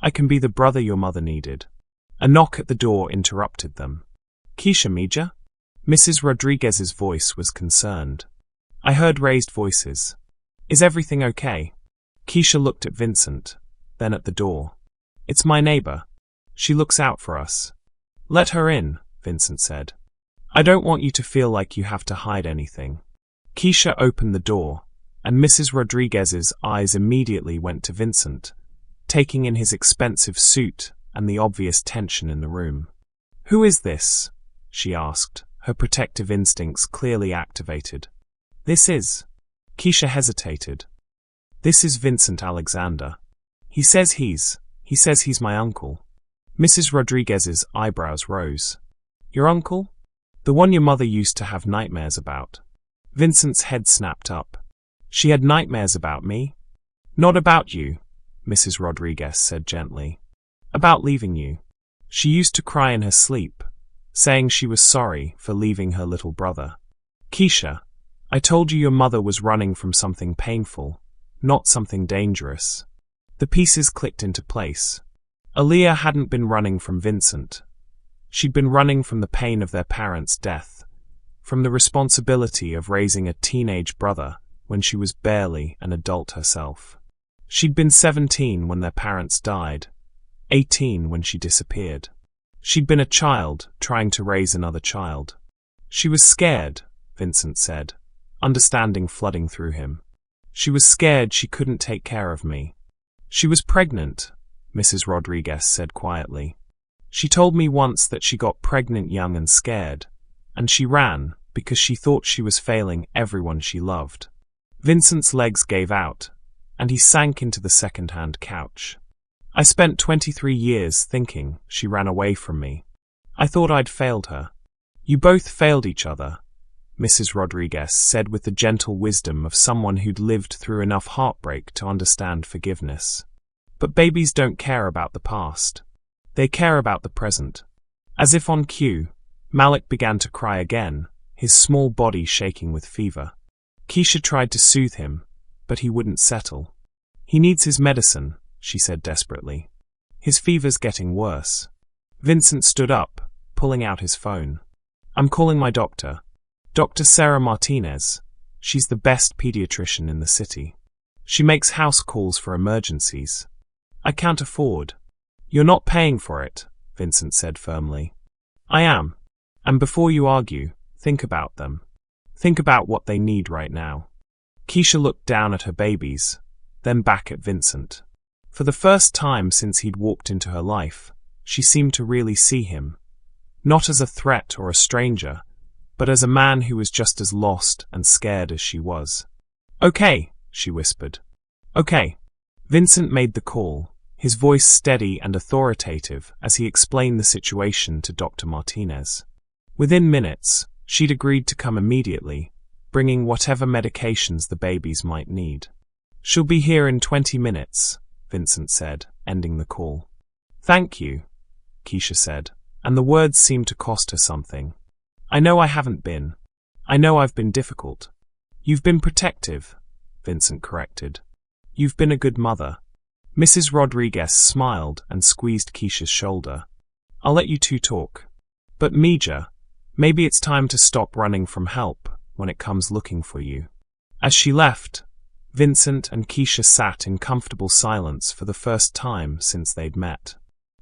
I can be the brother your mother needed. A knock at the door interrupted them. Keisha, Mija? Mrs. Rodriguez's voice was concerned. I heard raised voices. Is everything okay? Keisha looked at Vincent, then at the door. It's my neighbor. She looks out for us. Let her in, Vincent said. I don't want you to feel like you have to hide anything. Keisha opened the door, and Mrs. Rodriguez's eyes immediately went to Vincent, taking in his expensive suit and the obvious tension in the room. Who is this? She asked, her protective instincts clearly activated. This is. Keisha hesitated. This is Vincent Alexander. He says he's my uncle. Mrs. Rodriguez's eyebrows rose. Your uncle? The one your mother used to have nightmares about. Vincent's head snapped up. She had nightmares about me? Not about you, Mrs. Rodriguez said gently. About leaving you. She used to cry in her sleep, saying she was sorry for leaving her little brother. Keisha, I told you your mother was running from something painful, not something dangerous. The pieces clicked into place. Aaliyah hadn't been running from Vincent. She'd been running from the pain of their parents' death, from the responsibility of raising a teenage brother when she was barely an adult herself. She'd been 17 when their parents died, 18 when she disappeared. She'd been a child trying to raise another child. She was scared, Vincent said, understanding flooding through him. She was scared she couldn't take care of me. She was pregnant, Mrs. Rodriguez said quietly. She told me once that she got pregnant young and scared, and she ran because she thought she was failing everyone she loved. Vincent's legs gave out, and he sank into the second-hand couch. I spent 23 years thinking she ran away from me. I thought I'd failed her. You both failed each other, Mrs. Rodriguez said with the gentle wisdom of someone who'd lived through enough heartbreak to understand forgiveness. But babies don't care about the past. They care about the present. As if on cue, Malik began to cry again, his small body shaking with fever. Keisha tried to soothe him, but he wouldn't settle. He needs his medicine, she said desperately. His fever's getting worse. Vincent stood up, pulling out his phone. I'm calling my doctor. Dr. Sarah Martinez. She's the best pediatrician in the city. She makes house calls for emergencies. I can't afford. You're not paying for it, Vincent said firmly. I am. And before you argue, think about them. Think about what they need right now. Keisha looked down at her babies, then back at Vincent. For the first time since he'd walked into her life, she seemed to really see him. Not as a threat or a stranger, but as a man who was just as lost and scared as she was. Okay, she whispered. Okay. Vincent made the call, his voice steady and authoritative as he explained the situation to Dr. Martinez. Within minutes, she'd agreed to come immediately, bringing whatever medications the babies might need. She'll be here in 20 minutes, Vincent said, ending the call. Thank you, Keisha said, and the words seemed to cost her something. I know I haven't been. I know I've been difficult. You've been protective, Vincent corrected. You've been a good mother. Mrs. Rodriguez smiled and squeezed Keisha's shoulder. I'll let you two talk. But Mija, maybe it's time to stop running from help when it comes looking for you. As she left, Vincent and Keisha sat in comfortable silence for the first time since they'd met.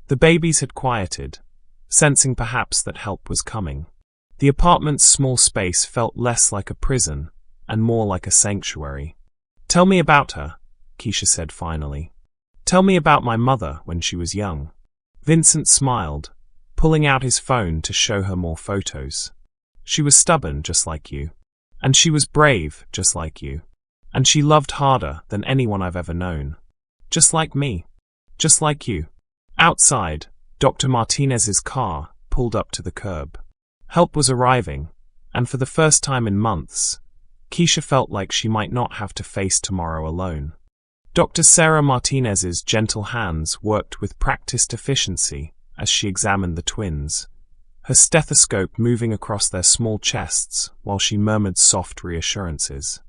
The babies had quieted, sensing perhaps that help was coming. The apartment's small space felt less like a prison and more like a sanctuary. Tell me about her, Keisha said finally. Tell me about my mother when she was young. Vincent smiled, pulling out his phone to show her more photos. She was stubborn just like you. And she was brave just like you. And she loved harder than anyone I've ever known. Just like me. Just like you. Outside, Dr. Martinez's car pulled up to the curb. Help was arriving, and for the first time in months, Keisha felt like she might not have to face tomorrow alone. Dr. Sarah Martinez's gentle hands worked with practiced efficiency as she examined the twins, her stethoscope moving across their small chests while she murmured soft reassurances.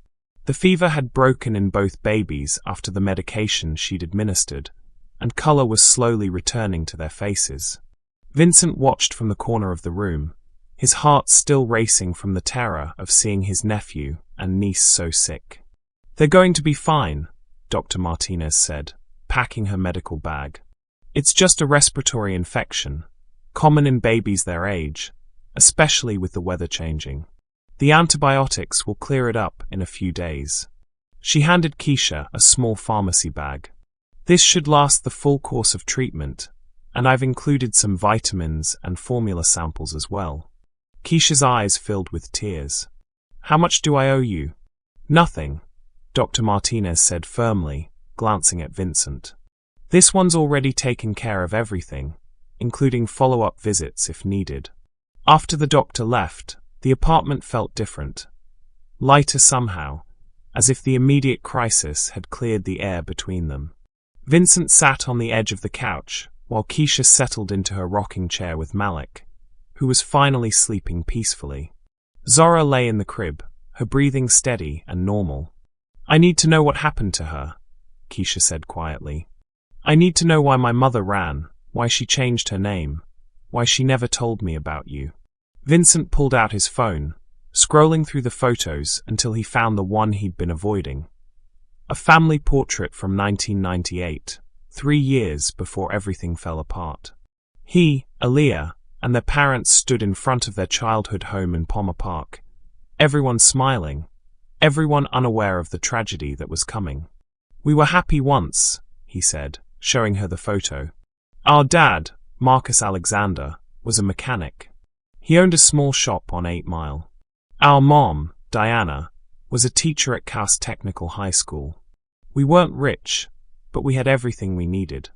The fever had broken in both babies after the medication she'd administered, and color was slowly returning to their faces. Vincent watched from the corner of the room, his heart still racing from the terror of seeing his nephew and niece so sick. "They're going to be fine," Dr. Martinez said, packing her medical bag. "It's just a respiratory infection, common in babies their age, especially with the weather changing. The antibiotics will clear it up in a few days." She handed Keisha a small pharmacy bag. "This should last the full course of treatment, and I've included some vitamins and formula samples as well." Keisha's eyes filled with tears. "How much do I owe you?" "Nothing," Dr. Martinez said firmly, glancing at Vincent. "This one's already taken care of everything, including follow-up visits if needed." After the doctor left, the apartment felt different, lighter somehow, as if the immediate crisis had cleared the air between them. Vincent sat on the edge of the couch, while Keisha settled into her rocking chair with Malik, who was finally sleeping peacefully. Zora lay in the crib, her breathing steady and normal. "I need to know what happened to her," Keisha said quietly. "I need to know why my mother ran, why she changed her name, why she never told me about you." Vincent pulled out his phone, scrolling through the photos until he found the one he'd been avoiding. A family portrait from 1998, 3 years before everything fell apart. He, Aaliyah, and their parents stood in front of their childhood home in Palmer Park, everyone smiling, everyone unaware of the tragedy that was coming. "We were happy once," he said, showing her the photo. "Our dad, Marcus Alexander, was a mechanic. He owned a small shop on 8 Mile. Our mom, Diana, was a teacher at Cass Technical High School. We weren't rich, but we had everything we needed."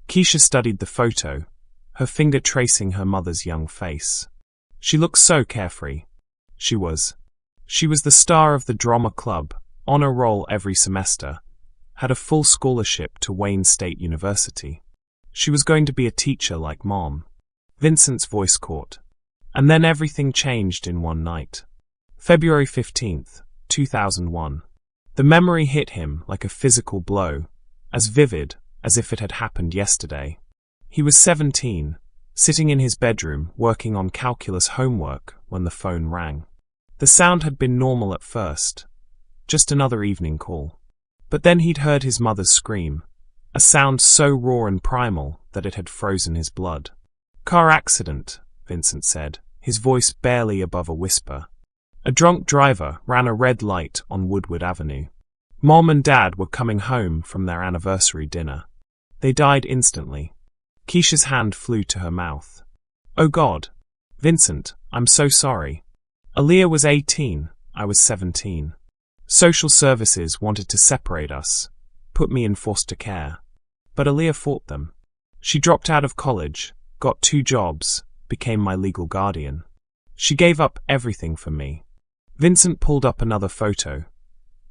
Keisha studied the photo, her finger tracing her mother's young face. She looked so carefree. She was the star of the drama club, honor roll every semester, had a full scholarship to Wayne State University. She was going to be a teacher like Mom. Vincent's voice caught. And then everything changed in one night. February 15th, 2001. The memory hit him like a physical blow, as vivid as if it had happened yesterday. He was 17, sitting in his bedroom working on calculus homework when the phone rang. The sound had been normal at first, just another evening call. But then he'd heard his mother's scream, a sound so raw and primal that it had frozen his blood. "Car accident," Vincent said, his voice barely above a whisper. A drunk driver ran a red light on Woodward Avenue. Mom and Dad were coming home from their anniversary dinner. They died instantly. Keisha's hand flew to her mouth. "Oh God. Vincent, I'm so sorry. Aaliyah was 18, I was 17. Social services wanted to separate us, put me in foster care. But Aaliyah fought them. She dropped out of college, got 2 jobs, became my legal guardian. She gave up everything for me." Vincent pulled up another photo,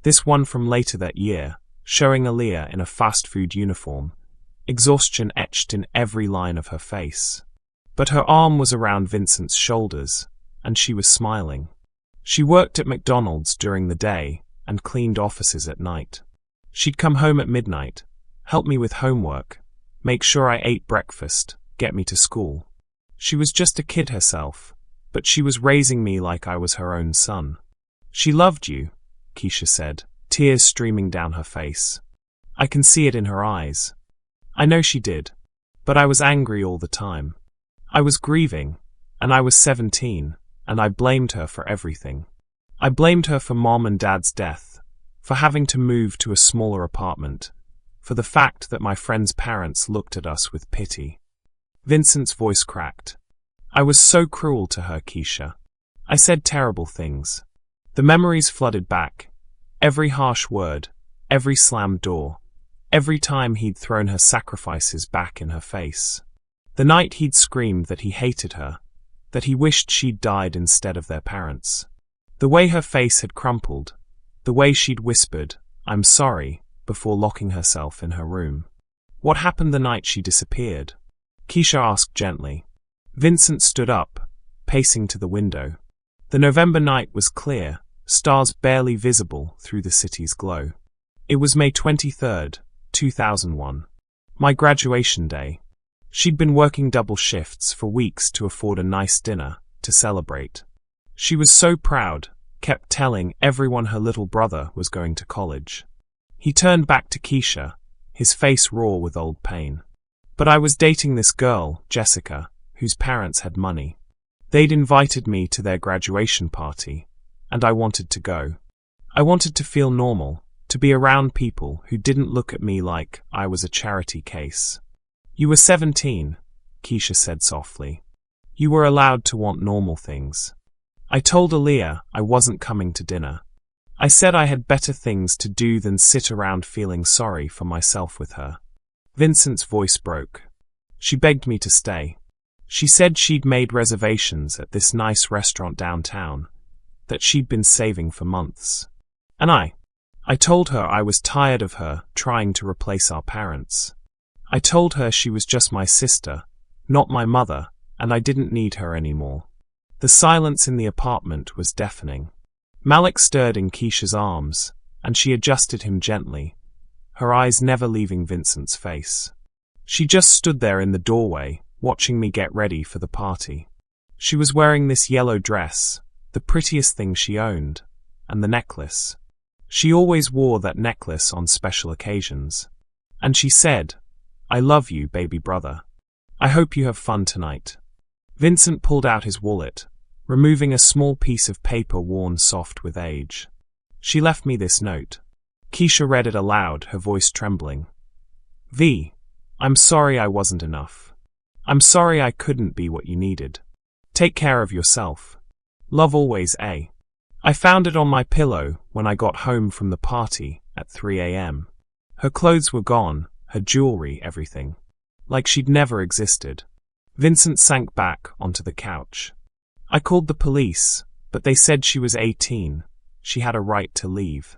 this one from later that year, showing Aaliyah in a fast food uniform, exhaustion etched in every line of her face. But her arm was around Vincent's shoulders, and she was smiling. She worked at McDonald's during the day and cleaned offices at night. She'd come home at midnight, help me with homework, make sure I ate breakfast, get me to school. She was just a kid herself, but she was raising me like I was her own son. "She loved you," Keisha said, tears streaming down her face. "I can see it in her eyes. I know she did, but I was angry all the time. I was grieving, and I was 17, and I blamed her for everything. I blamed her for Mom and Dad's death, for having to move to a smaller apartment, for the fact that my friend's parents looked at us with pity." Vincent's voice cracked. "I was so cruel to her, Keisha. I said terrible things." The memories flooded back. Every harsh word, every slammed door, every time he'd thrown her sacrifices back in her face. The night he'd screamed that he hated her, that he wished she'd died instead of their parents. The way her face had crumpled, the way she'd whispered, "I'm sorry," before locking herself in her room. "What happened the night she disappeared?" Keisha asked gently. Vincent stood up, pacing to the window. The November night was clear, stars barely visible through the city's glow. It was May 23rd, 2001. My graduation day. She'd been working double shifts for weeks to afford a nice dinner to celebrate. She was so proud, kept telling everyone her little brother was going to college. He turned back to Keisha, his face raw with old pain. But I was dating this girl, Jessica, whose parents had money. They'd invited me to their graduation party, and I wanted to go. I wanted to feel normal, to be around people who didn't look at me like I was a charity case. You were 17, Keisha said softly. You were allowed to want normal things. I told Aaliyah I wasn't coming to dinner. I said I had better things to do than sit around feeling sorry for myself with her. Vincent's voice broke. She begged me to stay. She said she'd made reservations at this nice restaurant downtown, that she'd been saving for months. And I told her I was tired of her trying to replace our parents. I told her she was just my sister, not my mother, and I didn't need her anymore. The silence in the apartment was deafening. Malik stirred in Keisha's arms, and she adjusted him gently, her eyes never leaving Vincent's face. She just stood there in the doorway, watching me get ready for the party. She was wearing this yellow dress, the prettiest thing she owned, and the necklace. She always wore that necklace on special occasions. And she said, "I love you, baby brother. I hope you have fun tonight." Vincent pulled out his wallet, removing a small piece of paper worn soft with age. She left me this note. Keisha read it aloud, her voice trembling. V. I'm sorry I wasn't enough. I'm sorry I couldn't be what you needed. Take care of yourself. Love always, A. I found it on my pillow when I got home from the party at 3 a.m. Her clothes were gone, her jewelry, everything. Like she'd never existed. Vincent sank back onto the couch. I called the police, but they said she was 18. She had a right to leave.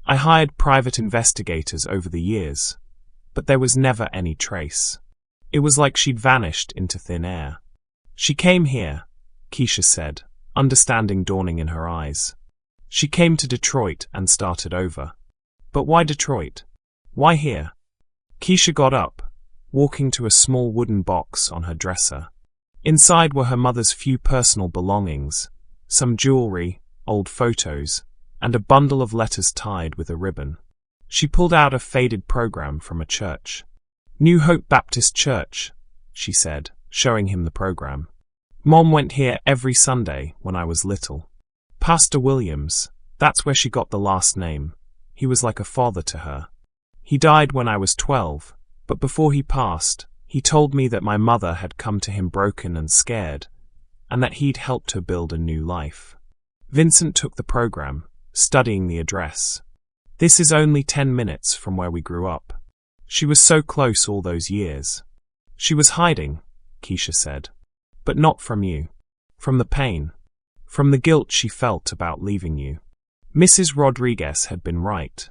I hired private investigators over the years, but there was never any trace. It was like she'd vanished into thin air. She came here, Keisha said, understanding dawning in her eyes. She came to Detroit and started over. But why Detroit? Why here? Keisha got up, walking to a small wooden box on her dresser. Inside were her mother's few personal belongings, some jewelry, old photos, and a bundle of letters tied with a ribbon. She pulled out a faded program from a church. New Hope Baptist Church, she said, showing him the program. Mom went here every Sunday when I was little. Pastor Williams, that's where she got the last name. He was like a father to her. He died when I was 12, but before he passed, he told me that my mother had come to him broken and scared, and that he'd helped her build a new life. Vincent took the program, studying the address. This is only 10 minutes from where we grew up. She was so close all those years. She was hiding, Keisha said. But not from you. From the pain. From the guilt she felt about leaving you. Mrs. Rodriguez had been right.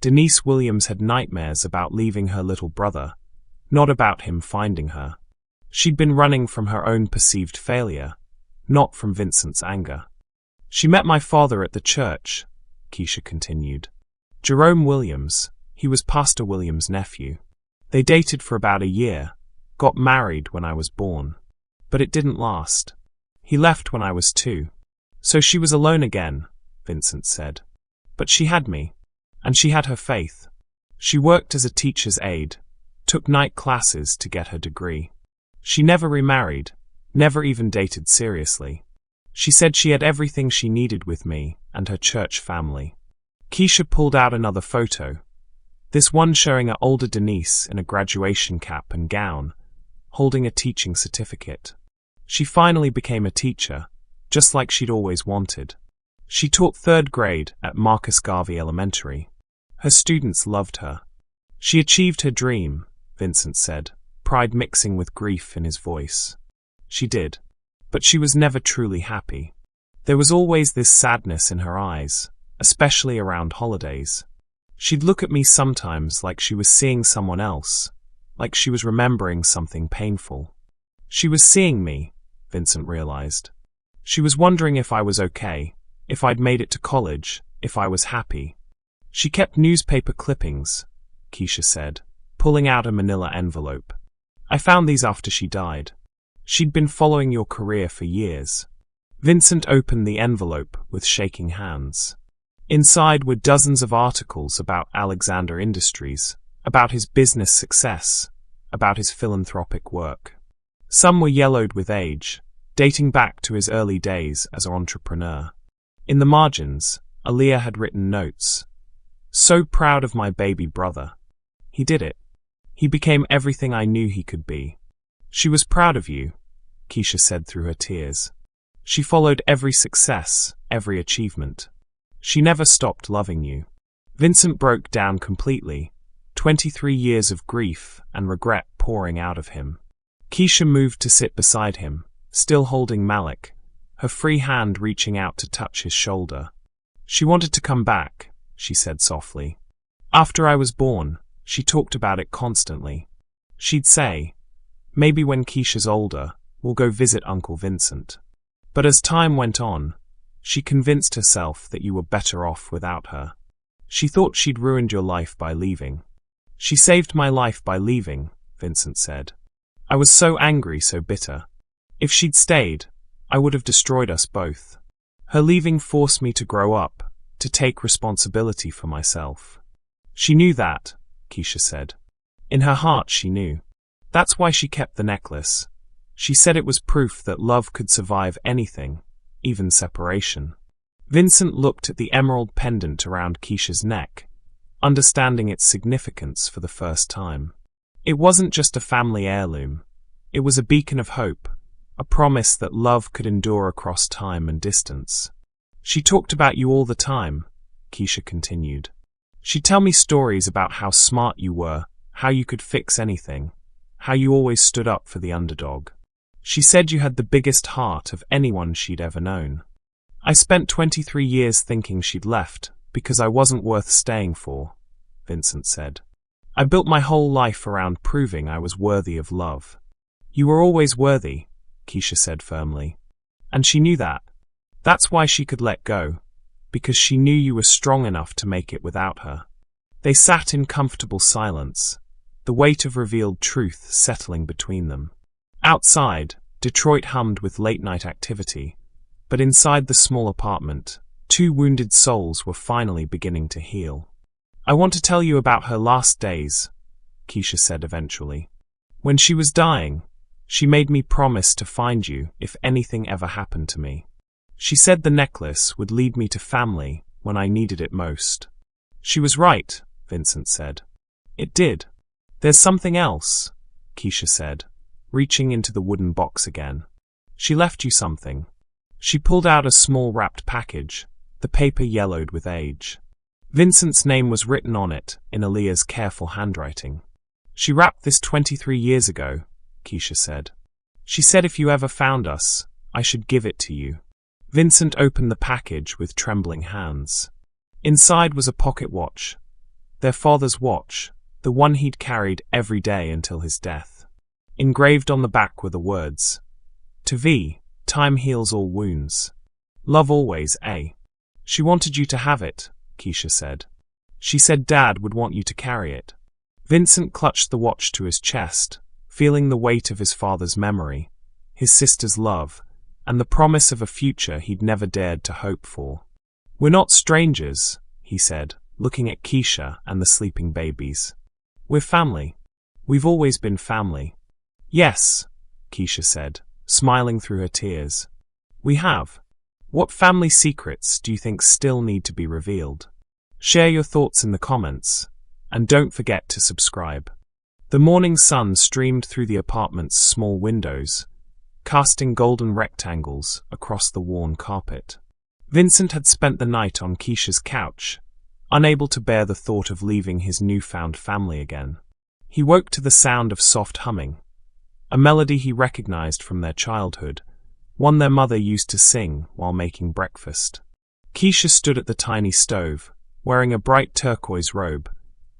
Denise Williams had nightmares about leaving her little brother, not about him finding her. She'd been running from her own perceived failure, not from Vincent's anger. She met my father at the church, Keisha continued. Jerome Williams, he was Pastor Williams' nephew. They dated for about a year, got married when I was born. But it didn't last. He left when I was 2. So she was alone again, Vincent said. But she had me. And she had her faith. She worked as a teacher's aide, took night classes to get her degree. She never remarried, never even dated seriously. She said she had everything she needed with me and her church family. Keisha pulled out another photo. This one showing her older Denise in a graduation cap and gown, holding a teaching certificate. She finally became a teacher, just like she'd always wanted. She taught 3rd grade at Marcus Garvey Elementary. Her students loved her. She achieved her dream, Vincent said, pride mixing with grief in his voice. She did. But she was never truly happy. There was always this sadness in her eyes, especially around holidays. She'd look at me sometimes like she was seeing someone else, like she was remembering something painful. She was seeing me, Vincent realized. She was wondering if I was okay, if I'd made it to college, if I was happy. She kept newspaper clippings, Keisha said, pulling out a manila envelope. I found these after she died. She'd been following your career for years. Vincent opened the envelope with shaking hands. Inside were dozens of articles about Alexander Industries, about his business success, about his philanthropic work. Some were yellowed with age, dating back to his early days as an entrepreneur. In the margins, Aaliyah had written notes. So proud of my baby brother. He did it. He became everything I knew he could be. She was proud of you, Keisha said through her tears. She followed every success, every achievement. She never stopped loving you. Vincent broke down completely, 23 years of grief and regret pouring out of him. Keisha moved to sit beside him, still holding Malik, her free hand reaching out to touch his shoulder. She wanted to come back, she said softly. After I was born, she talked about it constantly. She'd say, maybe when Keisha's older, we'll go visit Uncle Vincent. But as time went on, she convinced herself that you were better off without her. She thought she'd ruined your life by leaving. She saved my life by leaving, Vincent said. I was so angry, so bitter. If she'd stayed, I would have destroyed us both. Her leaving forced me to grow up, to take responsibility for myself. She knew that, Keisha said. In her heart she knew. That's why she kept the necklace. She said it was proof that love could survive anything, even separation. Vincent looked at the emerald pendant around Keisha's neck, understanding its significance for the first time. It wasn't just a family heirloom. It was a beacon of hope, a promise that love could endure across time and distance. She talked about you all the time, Keisha continued. She'd tell me stories about how smart you were, how you could fix anything, how you always stood up for the underdog. She said you had the biggest heart of anyone she'd ever known. I spent 23 years thinking she'd left because I wasn't worth staying for, Vincent said. I built my whole life around proving I was worthy of love. You were always worthy, Keisha said firmly. And she knew that. That's why she could let go, because she knew you were strong enough to make it without her. They sat in comfortable silence, the weight of revealed truth settling between them. Outside, Detroit hummed with late-night activity, but inside the small apartment, two wounded souls were finally beginning to heal. I want to tell you about her last days, Keisha said eventually. When she was dying, she made me promise to find you if anything ever happened to me. She said the necklace would lead me to family when I needed it most. She was right, Vincent said. It did. There's something else, Keisha said, reaching into the wooden box again. She left you something. She pulled out a small wrapped package, the paper yellowed with age. Vincent's name was written on it in Aaliyah's careful handwriting. She wrapped this 23 years ago, Keisha said. She said if you ever found us, I should give it to you. Vincent opened the package with trembling hands. Inside was a pocket watch. Their father's watch, the one he'd carried every day until his death. Engraved on the back were the words, "To V, time heals all wounds. Love always, eh?" She wanted you to have it, Keisha said. She said Dad would want you to carry it. Vincent clutched the watch to his chest, feeling the weight of his father's memory, his sister's love, and the promise of a future he'd never dared to hope for. We're not strangers, he said, looking at Keisha and the sleeping babies. We're family. We've always been family. Yes, Keisha said, smiling through her tears. We have. What family secrets do you think still need to be revealed? Share your thoughts in the comments, and don't forget to subscribe. The morning sun streamed through the apartment's small windows, casting golden rectangles across the worn carpet. Vincent had spent the night on Keisha's couch, unable to bear the thought of leaving his newfound family again. He woke to the sound of soft humming, a melody he recognized from their childhood, one their mother used to sing while making breakfast. Keisha stood at the tiny stove, wearing a bright turquoise robe,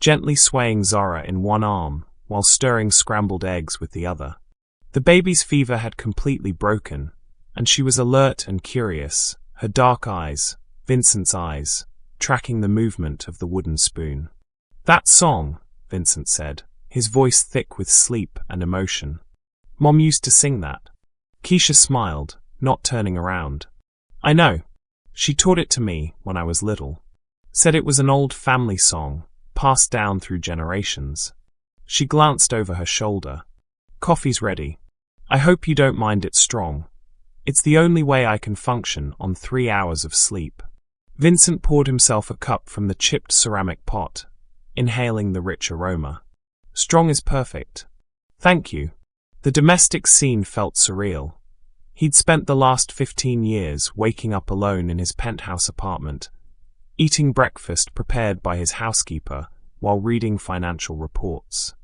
gently swaying Zara in one arm while stirring scrambled eggs with the other. The baby's fever had completely broken, and she was alert and curious, her dark eyes, Vincent's eyes, tracking the movement of the wooden spoon. "That song," Vincent said, his voice thick with sleep and emotion. "Mom used to sing that." Keisha smiled, not turning around. "I know. She taught it to me when I was little. Said it was an old family song, passed down through generations." She glanced over her shoulder. "Coffee's ready. I hope you don't mind it strong. It's the only way I can function on 3 hours of sleep." Vincent poured himself a cup from the chipped ceramic pot, inhaling the rich aroma. "Strong is perfect. Thank you." The domestic scene felt surreal. He'd spent the last 15 years waking up alone in his penthouse apartment, eating breakfast prepared by his housekeeper while reading financial reports.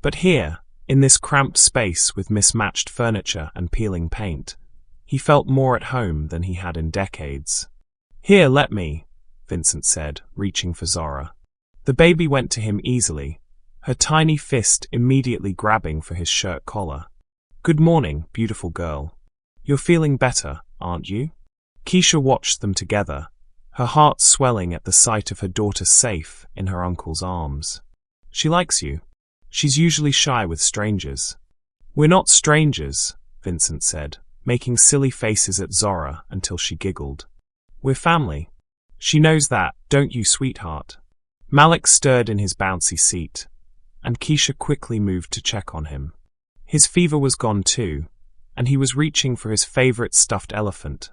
But here, in this cramped space with mismatched furniture and peeling paint, he felt more at home than he had in decades. "Here, let me," Vincent said, reaching for Zora. The baby went to him easily, her tiny fist immediately grabbing for his shirt collar. "Good morning, beautiful girl. You're feeling better, aren't you?" Keisha watched them together, her heart swelling at the sight of her daughter safe in her uncle's arms. "She likes you. She's usually shy with strangers." "We're not strangers," Vincent said, making silly faces at Zora until she giggled. "We're family. She knows that, don't you, sweetheart?" Malik stirred in his bouncy seat, and Keisha quickly moved to check on him. His fever was gone too, and he was reaching for his favorite stuffed elephant,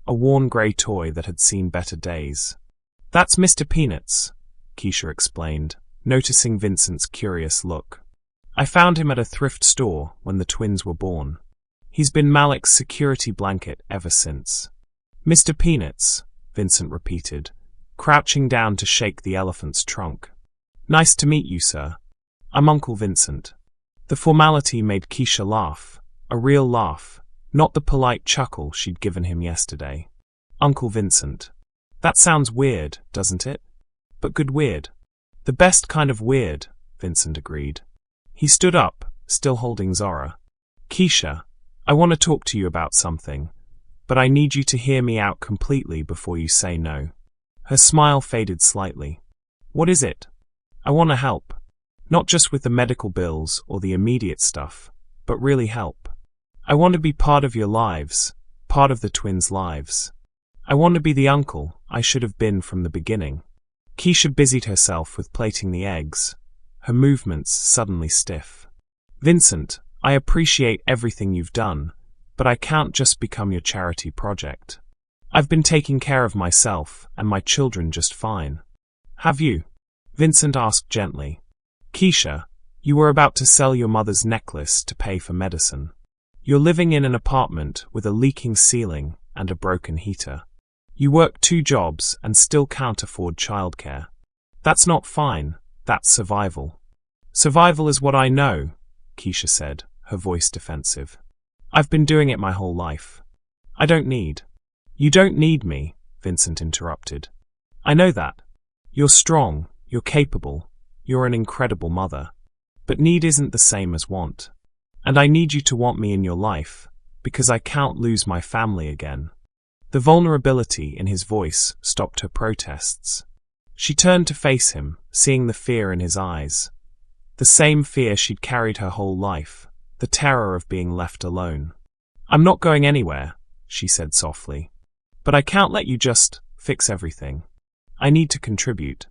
a worn grey toy that had seen better days. "That's Mr. Peanuts," Keisha explained, noticing Vincent's curious look. "I found him at a thrift store when the twins were born. He's been Malik's security blanket ever since." "Mr. Peanuts," Vincent repeated, crouching down to shake the elephant's trunk. "Nice to meet you, sir. I'm Uncle Vincent." The formality made Keisha laugh, a real laugh, not the polite chuckle she'd given him yesterday. "Uncle Vincent. That sounds weird, doesn't it? But good weird." "The best kind of weird," Vincent agreed. He stood up, still holding Zora. "Keisha, I want to talk to you about something, but I need you to hear me out completely before you say no." Her smile faded slightly. "What is it?" "I want to help. Not just with the medical bills or the immediate stuff, but really help. I want to be part of your lives, part of the twins' lives. I want to be the uncle I should have been from the beginning." Keisha busied herself with plating the eggs, her movements suddenly stiff. "Vincent, I appreciate everything you've done, but I can't just become your charity project. I've been taking care of myself and my children just fine." "Have you?" Vincent asked gently. "Keisha, you were about to sell your mother's necklace to pay for medicine. You're living in an apartment with a leaking ceiling and a broken heater. You work 2 jobs and still can't afford childcare. That's not fine, that's survival." "Survival is what I know," Keisha said, her voice defensive. "I've been doing it my whole life. I don't need." "You don't need me," Vincent interrupted. "I know that. You're strong, you're capable, you're an incredible mother. But need isn't the same as want. And I need you to want me in your life, because I can't lose my family again." The vulnerability in his voice stopped her protests. She turned to face him, seeing the fear in his eyes. The same fear she'd carried her whole life, the terror of being left alone. "I'm not going anywhere," she said softly. "But I can't let you just fix everything. I need to contribute.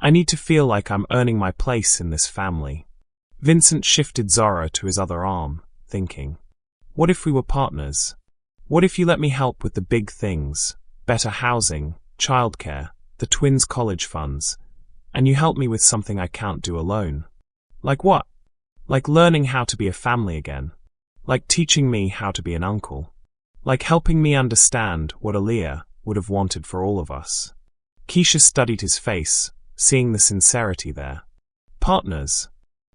I need to feel like I'm earning my place in this family." Vincent shifted Zora to his other arm, thinking, what if we were partners? What if you let me help with the big things, better housing, childcare, the twins' college funds, and you help me with something I can't do alone? Like what? Like learning how to be a family again. Like teaching me how to be an uncle. Like helping me understand what Aaliyah would have wanted for all of us. Keisha studied his face, seeing the sincerity there. Partners.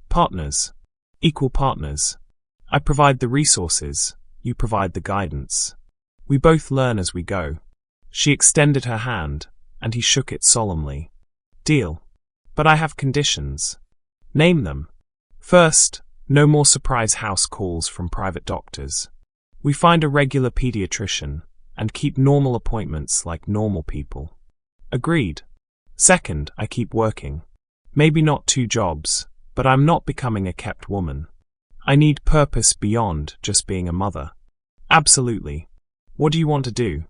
Partners. Equal partners. I provide the resources, you provide the guidance. We both learn as we go. She extended her hand, and he shook it solemnly. Deal. But I have conditions. Name them. First, no more surprise house calls from private doctors. We find a regular pediatrician and keep normal appointments like normal people. Agreed. Second, I keep working. Maybe not 2 jobs, but I'm not becoming a kept woman. I need purpose beyond just being a mother. Absolutely. What do you want to do?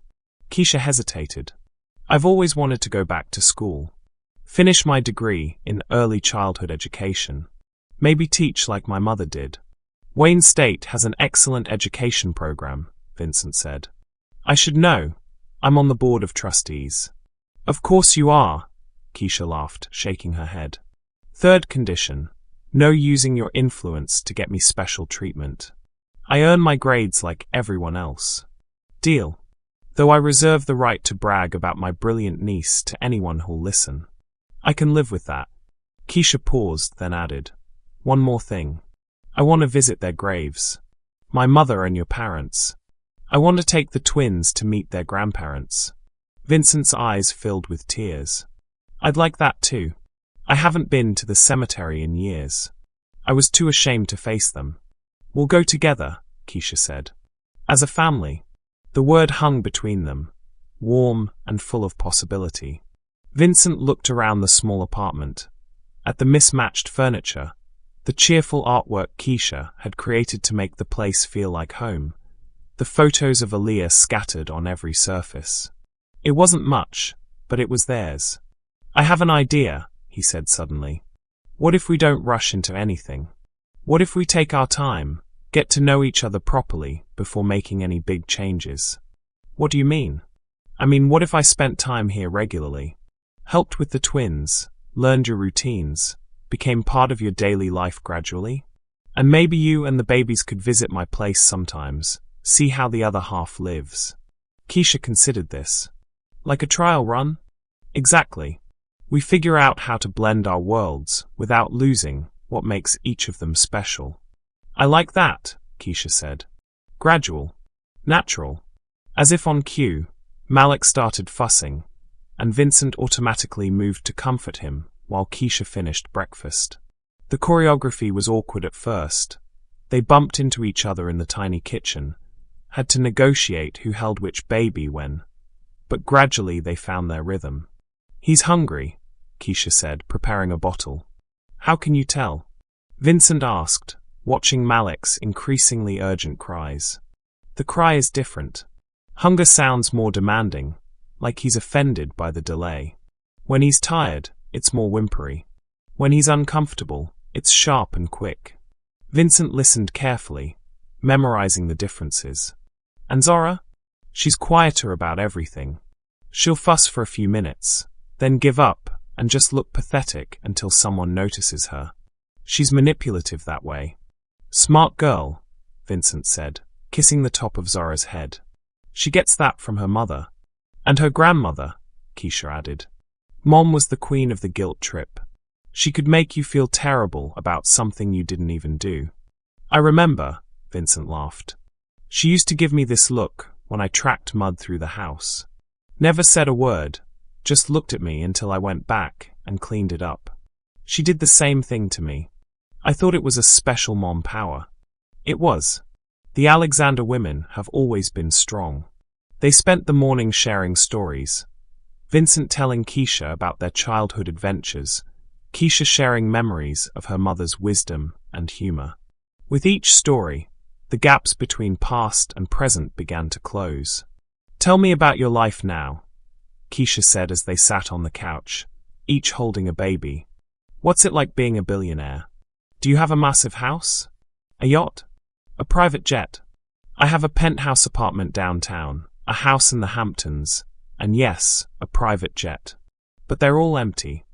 Keisha hesitated. I've always wanted to go back to school. Finish my degree in early childhood education. Maybe teach like my mother did. Wayne State has an excellent education program, Vincent said. I should know. I'm on the board of trustees. Of course you are, Keisha laughed, shaking her head. Third condition. No using your influence to get me special treatment. I earn my grades like everyone else. Deal. Though I reserve the right to brag about my brilliant niece to anyone who'll listen. I can live with that. Keisha paused, then added, one more thing. I want to visit their graves. My mother and your parents. I want to take the twins to meet their grandparents. Vincent's eyes filled with tears. I'd like that too. I haven't been to the cemetery in years. I was too ashamed to face them. We'll go together, Keisha said. As a family. The word hung between them, warm and full of possibility. Vincent looked around the small apartment, at the mismatched furniture, the cheerful artwork Keisha had created to make the place feel like home, the photos of Aaliyah scattered on every surface. It wasn't much, but it was theirs. I have an idea, he said suddenly. What if we don't rush into anything? What if we take our time, get to know each other properly before making any big changes? What do you mean? I mean, what if I spent time here regularly? Helped with the twins, learned your routines, became part of your daily life gradually? And maybe you and the babies could visit my place sometimes, see how the other half lives. Keisha considered this. Like a trial run? Exactly. We figure out how to blend our worlds without losing what makes each of them special. I like that, Keisha said. Gradual. Natural. As if on cue, Malik started fussing, and Vincent automatically moved to comfort him while Keisha finished breakfast. The choreography was awkward at first. They bumped into each other in the tiny kitchen, had to negotiate who held which baby when, but gradually they found their rhythm. He's hungry, Keisha said, preparing a bottle. How can you tell? Vincent asked, watching Malik's increasingly urgent cries. The cry is different. Hunger sounds more demanding, like he's offended by the delay. When he's tired, it's more whimpery. When he's uncomfortable, it's sharp and quick. Vincent listened carefully, memorizing the differences. And Zora? She's quieter about everything. She'll fuss for a few minutes, then give up and just look pathetic until someone notices her. She's manipulative that way. Smart girl, Vincent said, kissing the top of Zora's head. She gets that from her mother. And her grandmother, Keisha added. Mom was the queen of the guilt trip. She could make you feel terrible about something you didn't even do. I remember, Vincent laughed. She used to give me this look when I tracked mud through the house. Never said a word, just looked at me until I went back and cleaned it up. She did the same thing to me. I thought it was a special mom power. It was. The Alexander women have always been strong. They spent the morning sharing stories. Vincent telling Keisha about their childhood adventures, Keisha sharing memories of her mother's wisdom and humor. With each story, the gaps between past and present began to close. Tell me about your life now, Keisha said as they sat on the couch, each holding a baby. What's it like being a billionaire? Do you have a massive house? A yacht? A private jet? I have a penthouse apartment downtown, a house in the Hamptons, and yes, a private jet. But they're all empty.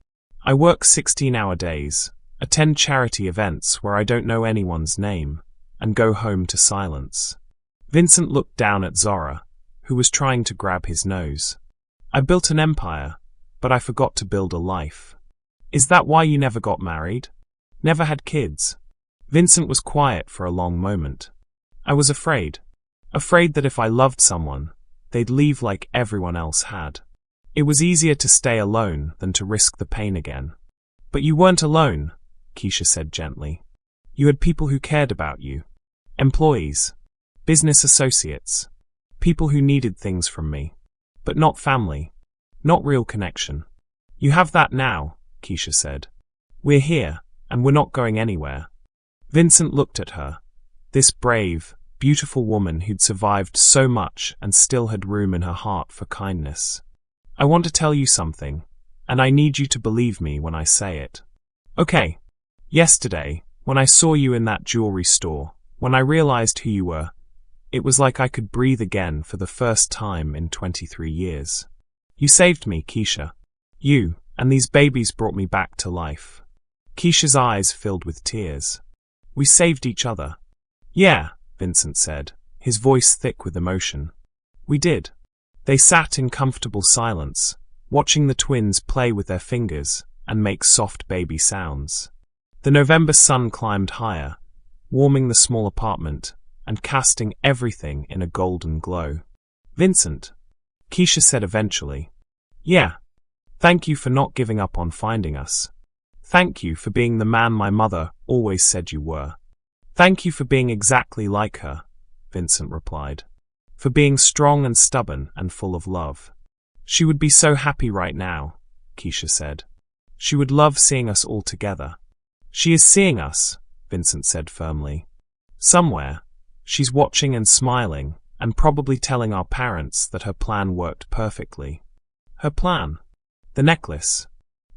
I work 16-hour days, attend charity events where I don't know anyone's name, and go home to silence. Vincent looked down at Zora, who was trying to grab his nose. I built an empire, but I forgot to build a life. Is that why you never got married? Never had kids? Vincent was quiet for a long moment. I was afraid. Afraid that if I loved someone, they'd leave like everyone else had. It was easier to stay alone than to risk the pain again. But you weren't alone, Keisha said gently. You had people who cared about you. Employees. Business associates. People who needed things from me. But not family. Not real connection. You have that now, Keisha said. We're here, and we're not going anywhere. Vincent looked at her. This brave, beautiful woman who'd survived so much and still had room in her heart for kindness. I want to tell you something, and I need you to believe me when I say it. Okay. Yesterday, when I saw you in that jewelry store, when I realized who you were, it was like I could breathe again for the first time in 23 years. You saved me, Keisha. You, and these babies brought me back to life. Keisha's eyes filled with tears. We saved each other. Yeah, Vincent said, his voice thick with emotion. We did. They sat in comfortable silence, watching the twins play with their fingers and make soft baby sounds. The November sun climbed higher, warming the small apartment and casting everything in a golden glow. Vincent, Keisha said eventually. Yeah. Thank you for not giving up on finding us. Thank you for being the man my mother always said you were. Thank you for being exactly like her, Vincent replied. For being strong and stubborn and full of love. She would be so happy right now, Keisha said. She would love seeing us all together. She is seeing us, Vincent said firmly. Somewhere, she's watching and smiling, and probably telling our parents that her plan worked perfectly. Her plan? The necklace.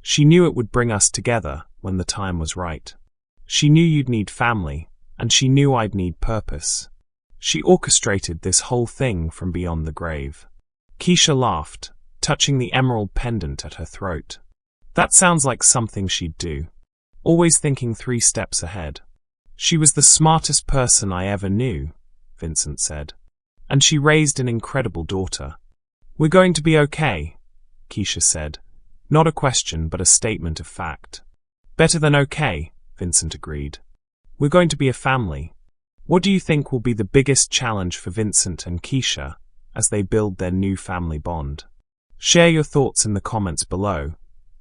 She knew it would bring us together when the time was right. She knew you'd need family, and she knew I'd need purpose. She orchestrated this whole thing from beyond the grave. Keisha laughed, touching the emerald pendant at her throat. That sounds like something she'd do. Always thinking 3 steps ahead. She was the smartest person I ever knew, Vincent said. And she raised an incredible daughter. We're going to be okay, Keisha said. Not a question, but a statement of fact. Better than okay, Vincent agreed. We're going to be a family. What do you think will be the biggest challenge for Vincent and Keisha as they build their new family bond? Share your thoughts in the comments below,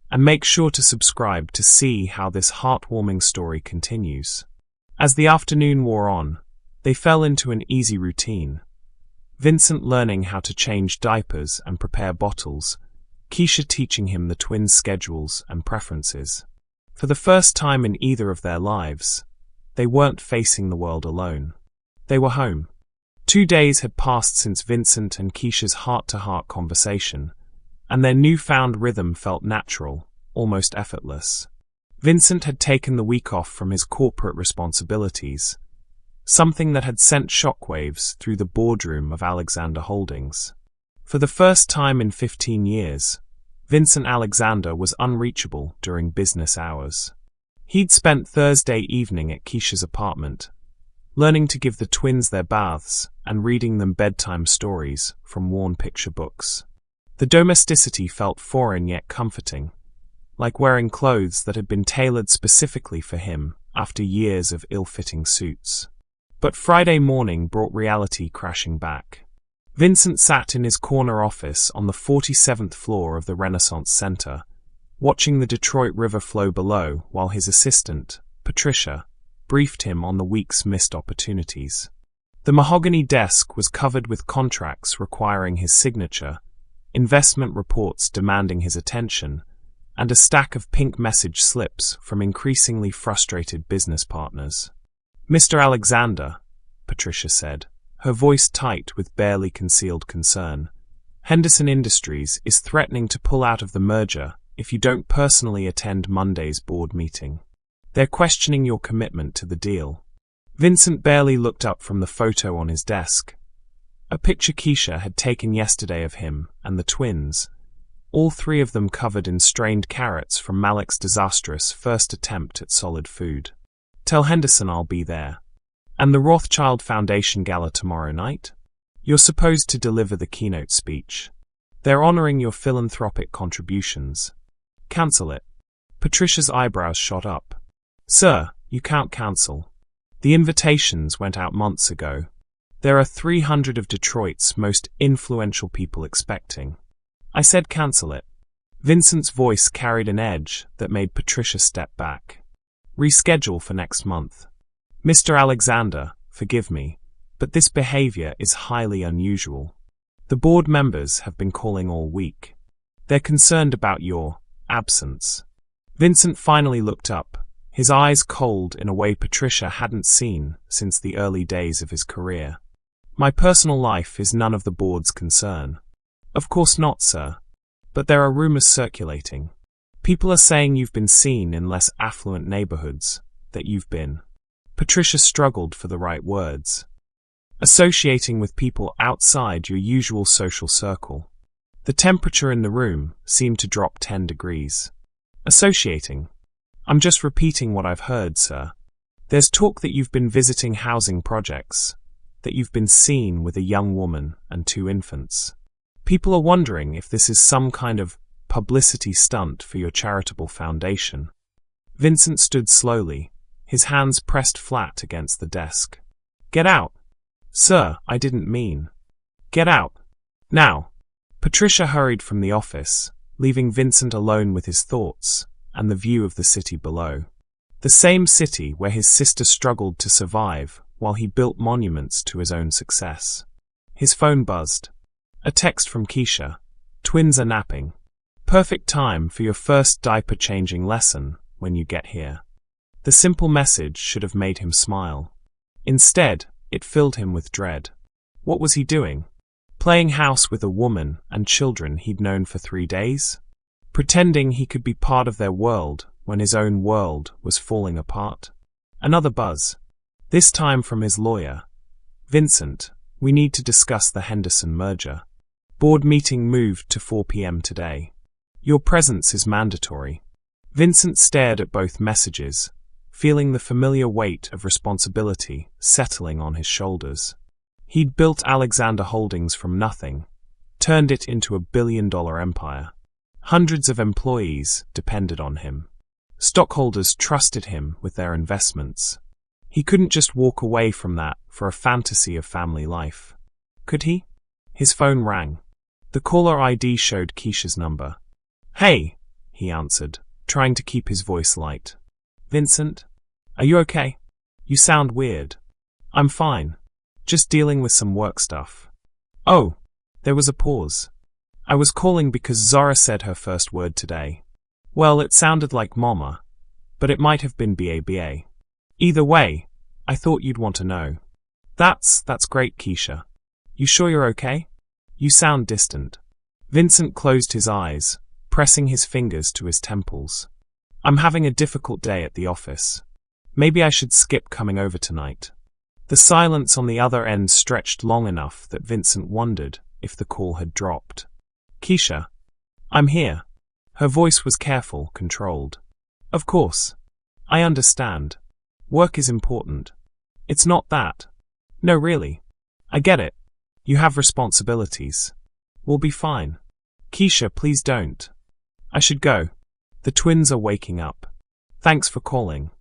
and make sure to subscribe to see how this heartwarming story continues. As the afternoon wore on, they fell into an easy routine. Vincent learning how to change diapers and prepare bottles, Keisha teaching him the twins' schedules and preferences. For the first time in either of their lives, they weren't facing the world alone. They were home. 2 days had passed since Vincent and Keisha's heart-to-heart conversation, and their newfound rhythm felt natural, almost effortless. Vincent had taken the week off from his corporate responsibilities, something that had sent shockwaves through the boardroom of Alexander Holdings. For the first time in 15 years, Vincent Alexander was unreachable during business hours. He'd spent Thursday evening at Keisha's apartment, learning to give the twins their baths and reading them bedtime stories from worn picture books. The domesticity felt foreign yet comforting, like wearing clothes that had been tailored specifically for him after years of ill-fitting suits. But Friday morning brought reality crashing back. Vincent sat in his corner office on the 47th floor of the Renaissance Center, watching the Detroit River flow below while his assistant, Patricia, briefed him on the week's missed opportunities. The mahogany desk was covered with contracts requiring his signature, investment reports demanding his attention, and a stack of pink message slips from increasingly frustrated business partners. Mr. Alexander, Patricia said, her voice tight with barely concealed concern, Henderson Industries is threatening to pull out of the merger if you don't personally attend Monday's board meeting. They're questioning your commitment to the deal. Vincent barely looked up from the photo on his desk. A picture Keisha had taken yesterday of him and the twins, all 3 of them covered in strained carrots from Malik's disastrous first attempt at solid food. Tell Henderson I'll be there. And the Rothschild Foundation Gala tomorrow night? You're supposed to deliver the keynote speech. They're honoring your philanthropic contributions. Cancel it. Patricia's eyebrows shot up. Sir, you can't cancel. The invitations went out months ago. There are 300 of Detroit's most influential people expecting. I said cancel it. Vincent's voice carried an edge that made Patricia step back. Reschedule for next month. Mr. Alexander, forgive me, but this behavior is highly unusual. The board members have been calling all week. They're concerned about your absence. Vincent finally looked up, his eyes cold in a way Patricia hadn't seen since the early days of his career. My personal life is none of the board's concern. Of course not, sir. But there are rumors circulating. People are saying you've been seen in less affluent neighborhoods, that you've been. Patricia struggled for the right words. Associating with people outside your usual social circle. The temperature in the room seemed to drop 10 degrees. Associating? I'm just repeating what I've heard, sir. There's talk that you've been visiting housing projects, that you've been seen with a young woman and 2 infants. People are wondering if this is some kind of publicity stunt for your charitable foundation. Vincent stood slowly, his hands pressed flat against the desk. Get out! Sir, I didn't mean. Get out. Now. Patricia hurried from the office, leaving Vincent alone with his thoughts and the view of the city below. The same city where his sister struggled to survive while he built monuments to his own success. His phone buzzed. A text from Keisha. Twins are napping. Perfect time for your first diaper-changing lesson when you get here. The simple message should have made him smile. Instead, it filled him with dread. What was he doing? Playing house with a woman and children he'd known for 3 days? Pretending he could be part of their world when his own world was falling apart? Another buzz. This time from his lawyer. Vincent, we need to discuss the Henderson merger. Board meeting moved to 4 p.m. today. Your presence is mandatory. Vincent stared at both messages, feeling the familiar weight of responsibility settling on his shoulders. He'd built Alexander Holdings from nothing, turned it into a billion-dollar empire. Hundreds of employees depended on him. Stockholders trusted him with their investments. He couldn't just walk away from that for a fantasy of family life. Could he? His phone rang. The caller ID showed Keisha's number. Hey, he answered, trying to keep his voice light. Vincent? Are you okay? You sound weird. I'm fine. Just dealing with some work stuff. Oh, there was a pause. I was calling because Zara said her first word today. Well, it sounded like mama, but it might have been BABA. Either way, I thought you'd want to know. That's great, Keisha. You sure you're okay? You sound distant. Vincent closed his eyes, pressing his fingers to his temples. I'm having a difficult day at the office. Maybe I should skip coming over tonight. The silence on the other end stretched long enough that Vincent wondered if the call had dropped. Keisha, I'm here. Her voice was careful, controlled. Of course. I understand. Work is important. It's not that. No, really. I get it. You have responsibilities. We'll be fine. Keisha, please don't. I should go. The twins are waking up. Thanks for calling.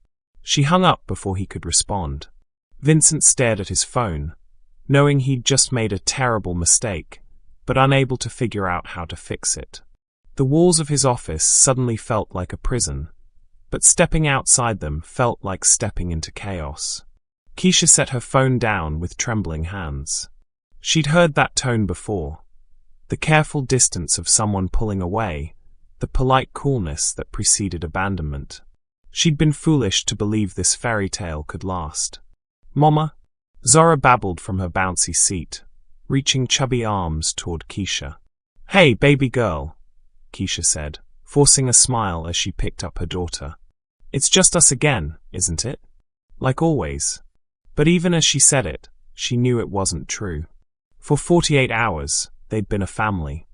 She hung up before he could respond. Vincent stared at his phone, knowing he'd just made a terrible mistake, but unable to figure out how to fix it. The walls of his office suddenly felt like a prison, but stepping outside them felt like stepping into chaos. Keisha set her phone down with trembling hands. She'd heard that tone before. The careful distance of someone pulling away, the polite coolness that preceded abandonment. She'd been foolish to believe this fairy tale could last. Mama? Zara babbled from her bouncy seat, reaching chubby arms toward Keisha. Hey, baby girl, Keisha said, forcing a smile as she picked up her daughter. It's just us again, isn't it? Like always. But even as she said it, she knew it wasn't true. For 48 hours, they'd been a family.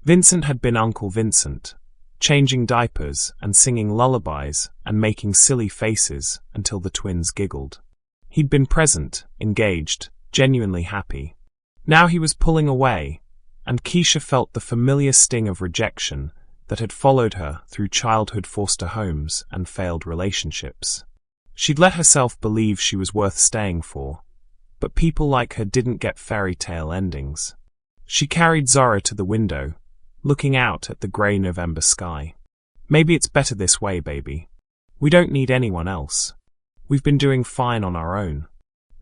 Vincent had been Uncle Vincent, changing diapers and singing lullabies and making silly faces until the twins giggled. He'd been present, engaged, genuinely happy. Now he was pulling away, and Keisha felt the familiar sting of rejection that had followed her through childhood foster homes and failed relationships. She'd let herself believe she was worth staying for, but people like her didn't get fairy tale endings. She carried Zara to the window, looking out at the grey November sky. Maybe it's better this way, baby. We don't need anyone else. We've been doing fine on our own.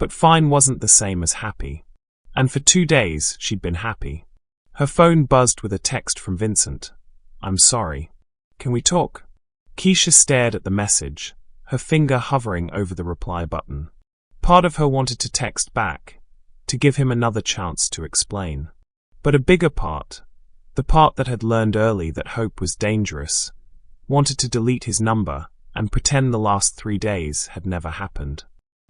But fine wasn't the same as happy. And for 2 days, she'd been happy. Her phone buzzed with a text from Vincent. "I'm sorry. Can we talk?" Keisha stared at the message, her finger hovering over the reply button. Part of her wanted to text back, to give him another chance to explain. But a bigger part, the part that had learned early that hope was dangerous, wanted to delete his number and pretend the last 3 days had never happened.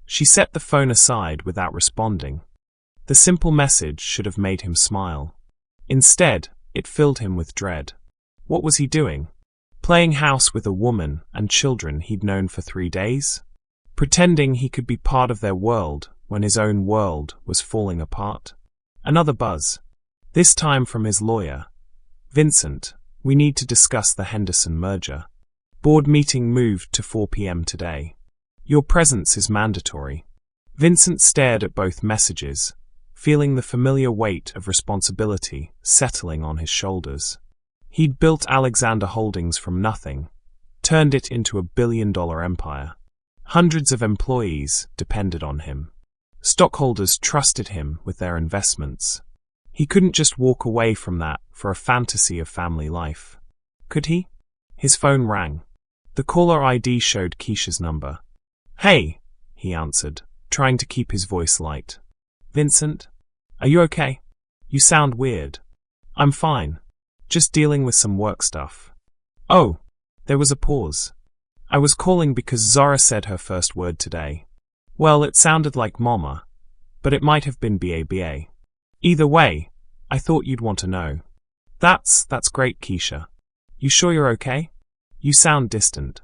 She set the phone aside without responding. The simple message should have made him smile. Instead, it filled him with dread. What was he doing? Playing house with a woman and children he'd known for 3 days? Pretending he could be part of their world when his own world was falling apart? Another buzz. This time from his lawyer. "Vincent, we need to discuss the Henderson merger. Board meeting moved to 4 p.m. today. Your presence is mandatory." Vincent stared at both messages, feeling the familiar weight of responsibility settling on his shoulders. He'd built Alexander Holdings from nothing, turned it into a billion-dollar empire. Hundreds of employees depended on him. Stockholders trusted him with their investments. He couldn't just walk away from that for a fantasy of family life. Could he? His phone rang. The caller ID showed Keisha's number. "Hey," he answered, trying to keep his voice light. "Vincent? Are you okay? You sound weird." "I'm fine. Just dealing with some work stuff." "Oh." There was a pause. "I was calling because Zara said her first word today. Well, it sounded like mama, but it might have been BABA. Either way, I thought you'd want to know." That's great, Keisha. You sure you're okay? You sound distant."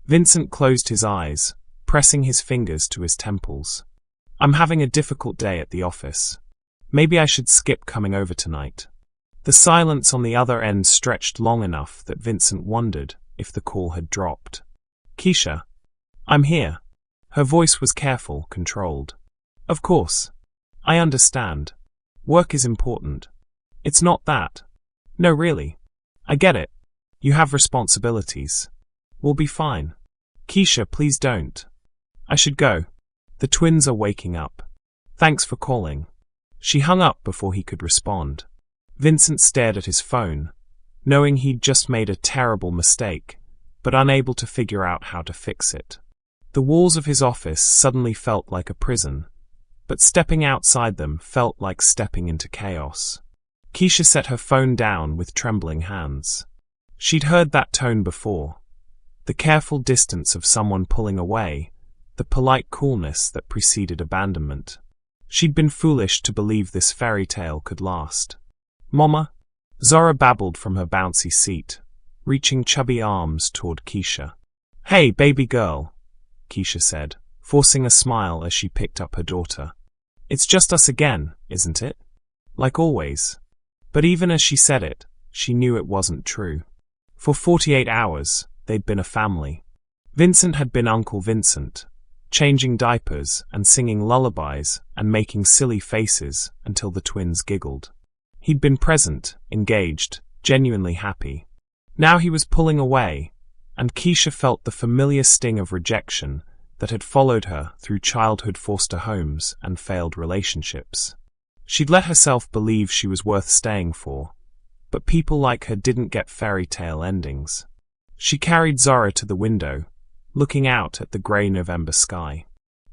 Vincent closed his eyes, pressing his fingers to his temples. "I'm having a difficult day at the office. Maybe I should skip coming over tonight." The silence on the other end stretched long enough that Vincent wondered if the call had dropped. "Keisha, I'm here." Her voice was careful, controlled. "Of course. I understand. Work is important. It's not that. No, really. I get it. You have responsibilities. We'll be fine." "Keisha, please don't. I should go. The twins are waking up. Thanks for calling." She hung up before he could respond. Vincent stared at his phone, knowing he'd just made a terrible mistake, but unable to figure out how to fix it. The walls of his office suddenly felt like a prison, but stepping outside them felt like stepping into chaos. Keisha set her phone down with trembling hands. She'd heard that tone before. The careful distance of someone pulling away, the polite coolness that preceded abandonment. She'd been foolish to believe this fairy tale could last. "Mama?" Zara babbled from her bouncy seat, reaching chubby arms toward Keisha. "Hey, baby girl," Keisha said, forcing a smile as she picked up her daughter. "It's just us again, isn't it? Like always." But even as she said it, she knew it wasn't true. For 48 hours, they'd been a family. Vincent had been Uncle Vincent, changing diapers and singing lullabies and making silly faces until the twins giggled. He'd been present, engaged, genuinely happy. Now he was pulling away, and Keisha felt the familiar sting of rejection that had followed her through childhood foster homes and failed relationships. She'd let herself believe she was worth staying for, but people like her didn't get fairy tale endings. She carried Zara to the window, looking out at the grey November sky.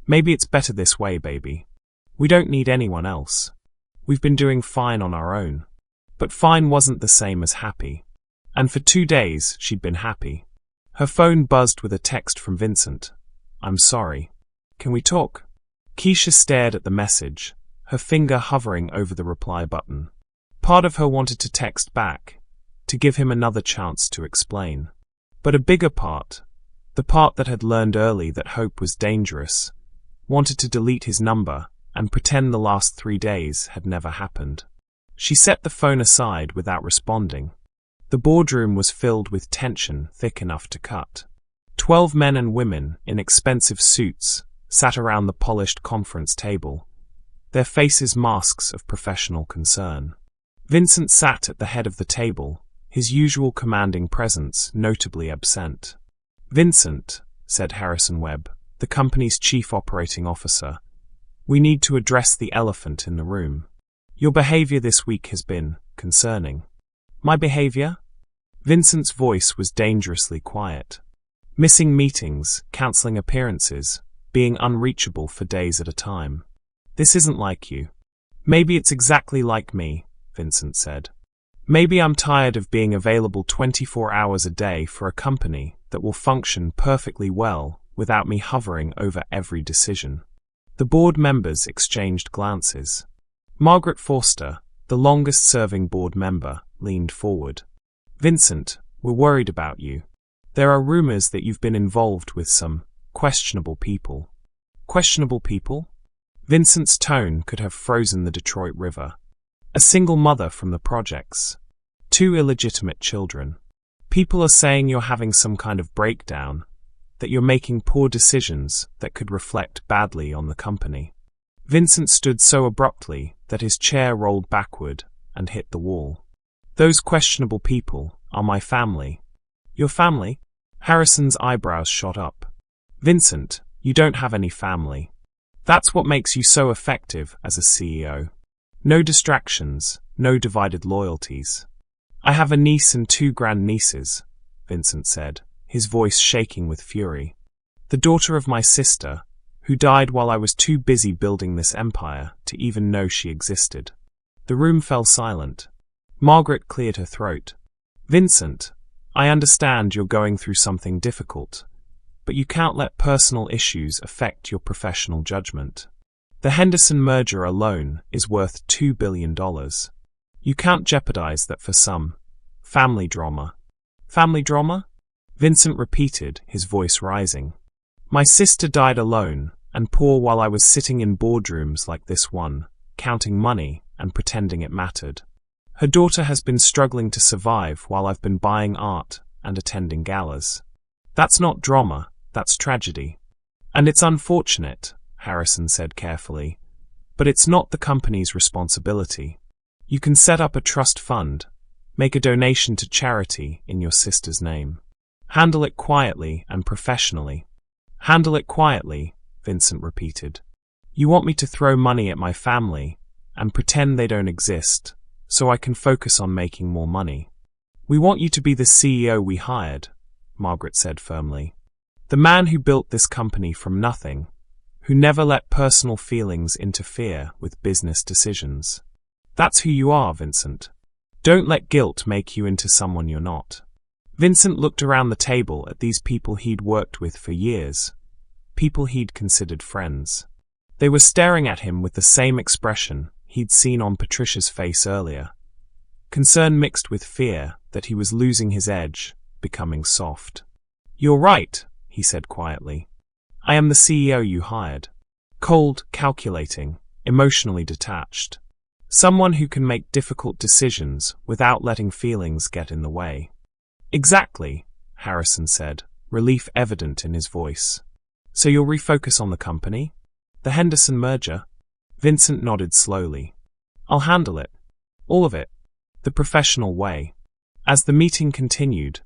"Maybe it's better this way, baby. We don't need anyone else. We've been doing fine on our own." But fine wasn't the same as happy. And for 2 days, she'd been happy. Her phone buzzed with a text from Vincent. "I'm sorry. Can we talk?" Keisha stared at the message, her finger hovering over the reply button. Part of her wanted to text back, to give him another chance to explain. But a bigger part, the part that had learned early that hope was dangerous, wanted to delete his number and pretend the last 3 days had never happened. She set the phone aside without responding. The boardroom was filled with tension thick enough to cut. 12 men and women in expensive suits sat around the polished conference table, their faces masks of professional concern. Vincent sat at the head of the table, his usual commanding presence notably absent. "Vincent," said Harrison Webb, the company's chief operating officer, We need to address the elephant in the room. Your behavior this week has been concerning. My behavior? Vincent's voice was dangerously quiet. Missing meetings, cancelling appearances, being unreachable for days at a time. This isn't like you. Maybe it's exactly like me, Vincent said. Maybe I'm tired of being available 24 hours a day for a company that will function perfectly well without me hovering over every decision. The board members exchanged glances. Margaret Forster, the longest-serving board member, leaned forward. Vincent, we're worried about you. There are rumors that you've been involved with some questionable people. Questionable people? Vincent's tone could have frozen the Detroit River. A single mother from the projects. 2 illegitimate children. People are saying you're having some kind of breakdown, that you're making poor decisions that could reflect badly on the company. Vincent stood so abruptly that his chair rolled backward and hit the wall. Those questionable people are my family. Your family? Harrison's eyebrows shot up. Vincent, you don't have any family. That's what makes you so effective as a CEO. No distractions, no divided loyalties. I have a niece and 2 grandnieces, Vincent said, his voice shaking with fury. The daughter of my sister, who died while I was too busy building this empire to even know she existed. The room fell silent. Margaret cleared her throat. Vincent, I understand you're going through something difficult, but you can't let personal issues affect your professional judgment. The Henderson merger alone is worth $2 billion. You can't jeopardize that for some family drama. Family drama? Vincent repeated, his voice rising. My sister died alone and poor while I was sitting in boardrooms like this one, counting money and pretending it mattered. Her daughter has been struggling to survive while I've been buying art and attending galas. That's not drama, that's tragedy. And it's unfortunate, Harrison said carefully, but it's not the company's responsibility. You can set up a trust fund, make a donation to charity in your sister's name. Handle it quietly and professionally. Handle it quietly, Vincent repeated. You want me to throw money at my family and pretend they don't exist, so I can focus on making more money. We want you to be the CEO we hired, Margaret said firmly. The man who built this company from nothing, who never let personal feelings interfere with business decisions. That's who you are, Vincent. Don't let guilt make you into someone you're not. Vincent looked around the table at these people he'd worked with for years, people he'd considered friends. They were staring at him with the same expression he'd seen on Patricia's face earlier. Concern mixed with fear that he was losing his edge, becoming soft. You're right, he said quietly. I am the CEO you hired. Cold, calculating, emotionally detached. Someone who can make difficult decisions without letting feelings get in the way. Exactly, Harrison said, relief evident in his voice. So you'll refocus on the company? The Henderson merger? Vincent nodded slowly. I'll handle it. All of it. The professional way. As the meeting continued,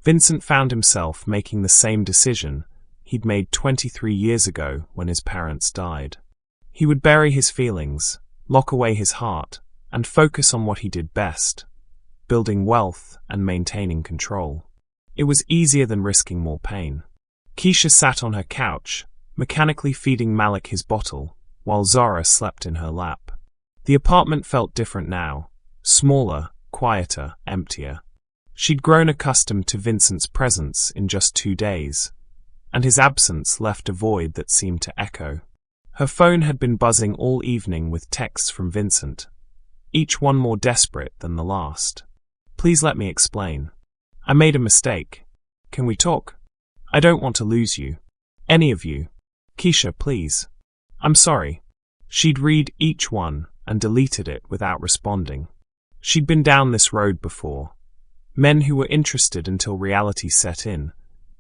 Vincent found himself making the same decision he'd made 23 years ago when his parents died. He would bury his feelings, lock away his heart, and focus on what he did best, building wealth and maintaining control. It was easier than risking more pain. Keisha sat on her couch, mechanically feeding Malik his bottle, while Zara slept in her lap. The apartment felt different now, smaller, quieter, emptier. She'd grown accustomed to Vincent's presence in just 2 days, and his absence left a void that seemed to echo. Her phone had been buzzing all evening with texts from Vincent, each one more desperate than the last. Please let me explain. I made a mistake. Can we talk? I don't want to lose you. Any of you. Keisha, please. I'm sorry. She'd read each one and deleted it without responding. She'd been down this road before. Men who were interested until reality set in,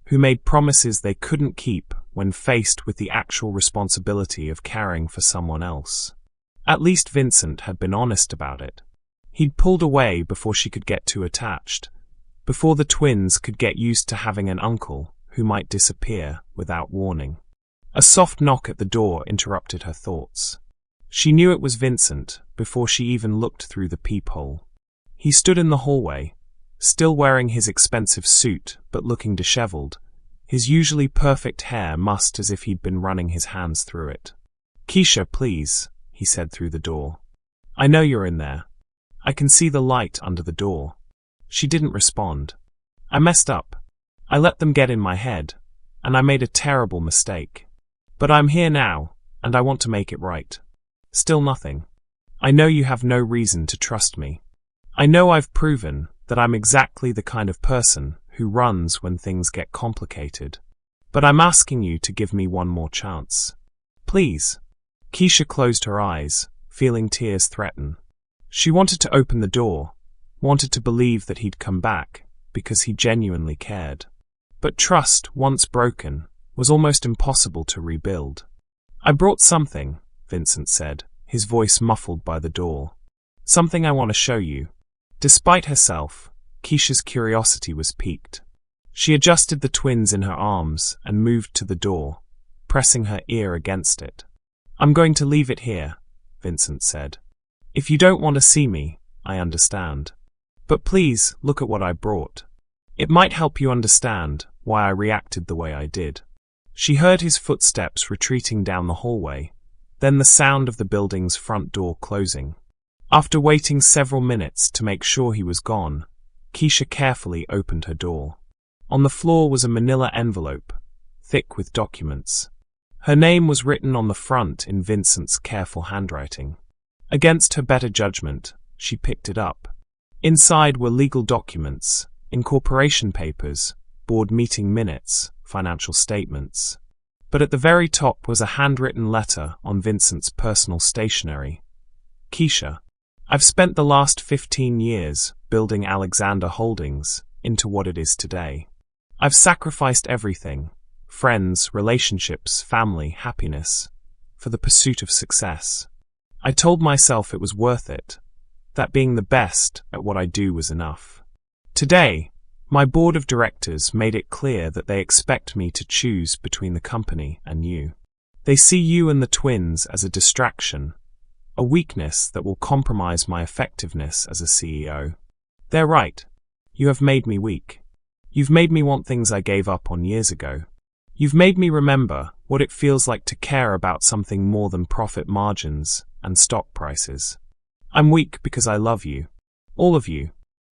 who made promises they couldn't keep when faced with the actual responsibility of caring for someone else. At least Vincent had been honest about it. He'd pulled away before she could get too attached, before the twins could get used to having an uncle who might disappear without warning. A soft knock at the door interrupted her thoughts. She knew it was Vincent before she even looked through the peephole. He stood in the hallway, still wearing his expensive suit but looking disheveled, his usually perfect hair mussed as if he'd been running his hands through it. "Keisha, please," he said through the door. "I know you're in there. I can see the light under the door." She didn't respond. "I messed up. I let them get in my head, and I made a terrible mistake. But I'm here now, and I want to make it right." "Still nothing. I know you have no reason to trust me. I know I've proven that I'm exactly the kind of person who runs when things get complicated. But I'm asking you to give me one more chance. Please." Keisha closed her eyes, feeling tears threaten. She wanted to open the door, wanted to believe that he'd come back, because he genuinely cared. But trust, once broken, was almost impossible to rebuild. "I brought something," Vincent said, his voice muffled by the door. "Something I want to show you." Despite herself, Keisha's curiosity was piqued. She adjusted the twins in her arms and moved to the door, pressing her ear against it. "I'm going to leave it here," Vincent said. "If you don't want to see me, I understand. But please look at what I brought. It might help you understand why I reacted the way I did." She heard his footsteps retreating down the hallway, then the sound of the building's front door closing. After waiting several minutes to make sure he was gone, Keisha carefully opened her door. On the floor was a manila envelope, thick with documents. Her name was written on the front in Vincent's careful handwriting. Against her better judgment, she picked it up. Inside were legal documents, incorporation papers, board meeting minutes, financial statements. But at the very top was a handwritten letter on Vincent's personal stationery. "Keisha, I've spent the last 15 years building Alexander Holdings into what it is today. I've sacrificed everything, friends, relationships, family, happiness, for the pursuit of success. I told myself it was worth it, that being the best at what I do was enough. Today, my board of directors made it clear that they expect me to choose between the company and you. They see you and the twins as a distraction, a weakness that will compromise my effectiveness as a CEO. They're right. You have made me weak. You've made me want things I gave up on years ago. You've made me remember what it feels like to care about something more than profit margins and stock prices. I'm weak because I love you. All of you.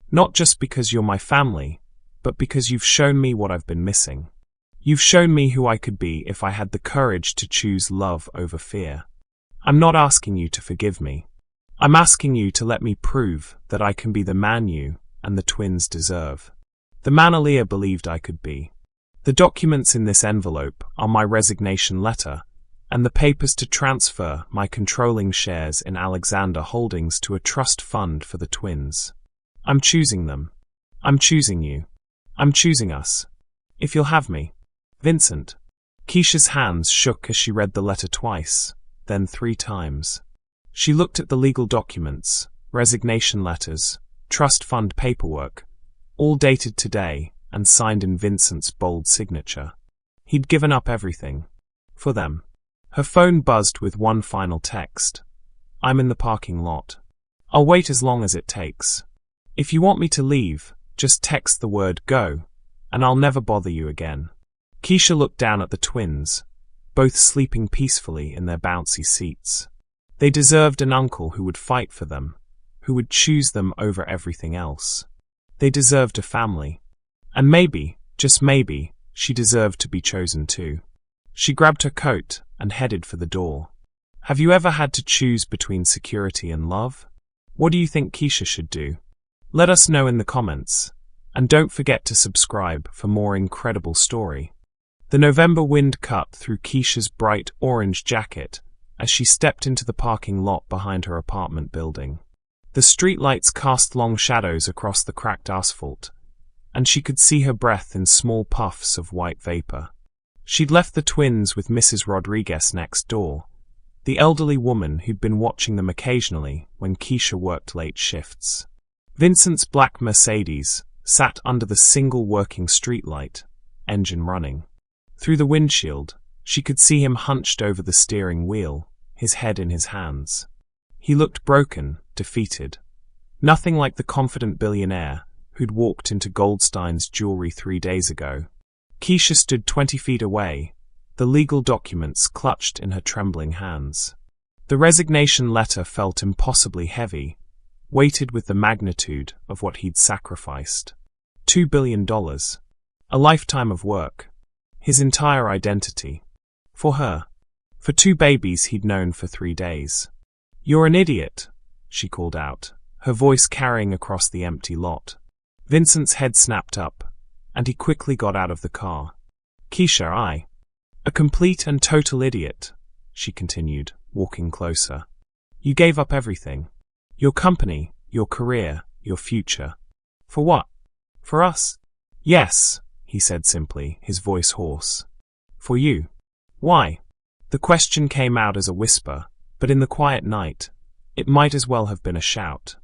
Not just because you're my family, but because you've shown me what I've been missing. You've shown me who I could be if I had the courage to choose love over fear. I'm not asking you to forgive me. I'm asking you to let me prove that I can be the man you and the twins deserve. The man Aaliyah believed I could be. The documents in this envelope are my resignation letter and the papers to transfer my controlling shares in Alexander Holdings to a trust fund for the twins. I'm choosing them. I'm choosing you. I'm choosing us. If you'll have me. Vincent. Keisha's hands shook as she read the letter twice, then 3 times. She looked at the legal documents, resignation letters, trust fund paperwork, all dated today and signed in Vincent's bold signature. He'd given up everything. For them. Her phone buzzed with one final text. "I'm in the parking lot. I'll wait as long as it takes. If you want me to leave, just text the word go, and I'll never bother you again." Keisha looked down at the twins, both sleeping peacefully in their bouncy seats. They deserved an uncle who would fight for them, who would choose them over everything else. They deserved a family. And maybe, just maybe, she deserved to be chosen too. She grabbed her coat and headed for the door. Have you ever had to choose between security and love? What do you think Keisha should do? Let us know in the comments. And don't forget to subscribe for more incredible story. The November wind cut through Keisha's bright orange jacket as she stepped into the parking lot behind her apartment building. The streetlights cast long shadows across the cracked asphalt, and she could see her breath in small puffs of white vapor. She'd left the twins with Mrs. Rodriguez next door, the elderly woman who'd been watching them occasionally when Keisha worked late shifts. Vincent's black Mercedes sat under the single working streetlight, engine running. Through the windshield, She could see him hunched over the steering wheel, his head in his hands. He looked broken, defeated. Nothing like the confident billionaire who'd walked into Goldstein's jewelry 3 days ago. Keisha stood 20 feet away, the legal documents clutched in her trembling hands. The resignation letter felt impossibly heavy, weighted with the magnitude of what he'd sacrificed. $2 billion. A lifetime of work. His entire identity. For her. For 2 babies he'd known for 3 days. "You're an idiot," she called out, her voice carrying across the empty lot. Vincent's head snapped up, and he quickly got out of the car. "Keisha, a complete and total idiot," she continued, walking closer. "You gave up everything. Your company, your career, your future. For what? For us?" "Yes," he said simply, his voice hoarse. "For you." "Why?" The question came out as a whisper, but in the quiet night, it might as well have been a shout.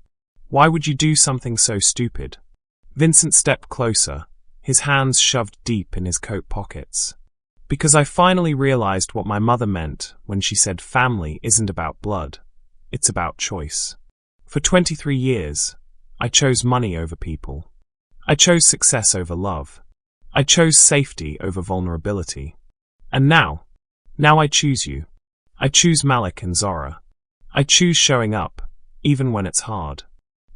"Why would you do something so stupid?" Vincent stepped closer, his hands shoved deep in his coat pockets. "Because I finally realized what my mother meant when she said family isn't about blood, it's about choice. For 23 years, I chose money over people. I chose success over love. I chose safety over vulnerability. And now I choose you. I choose Malik and Zora. I choose showing up, even when it's hard.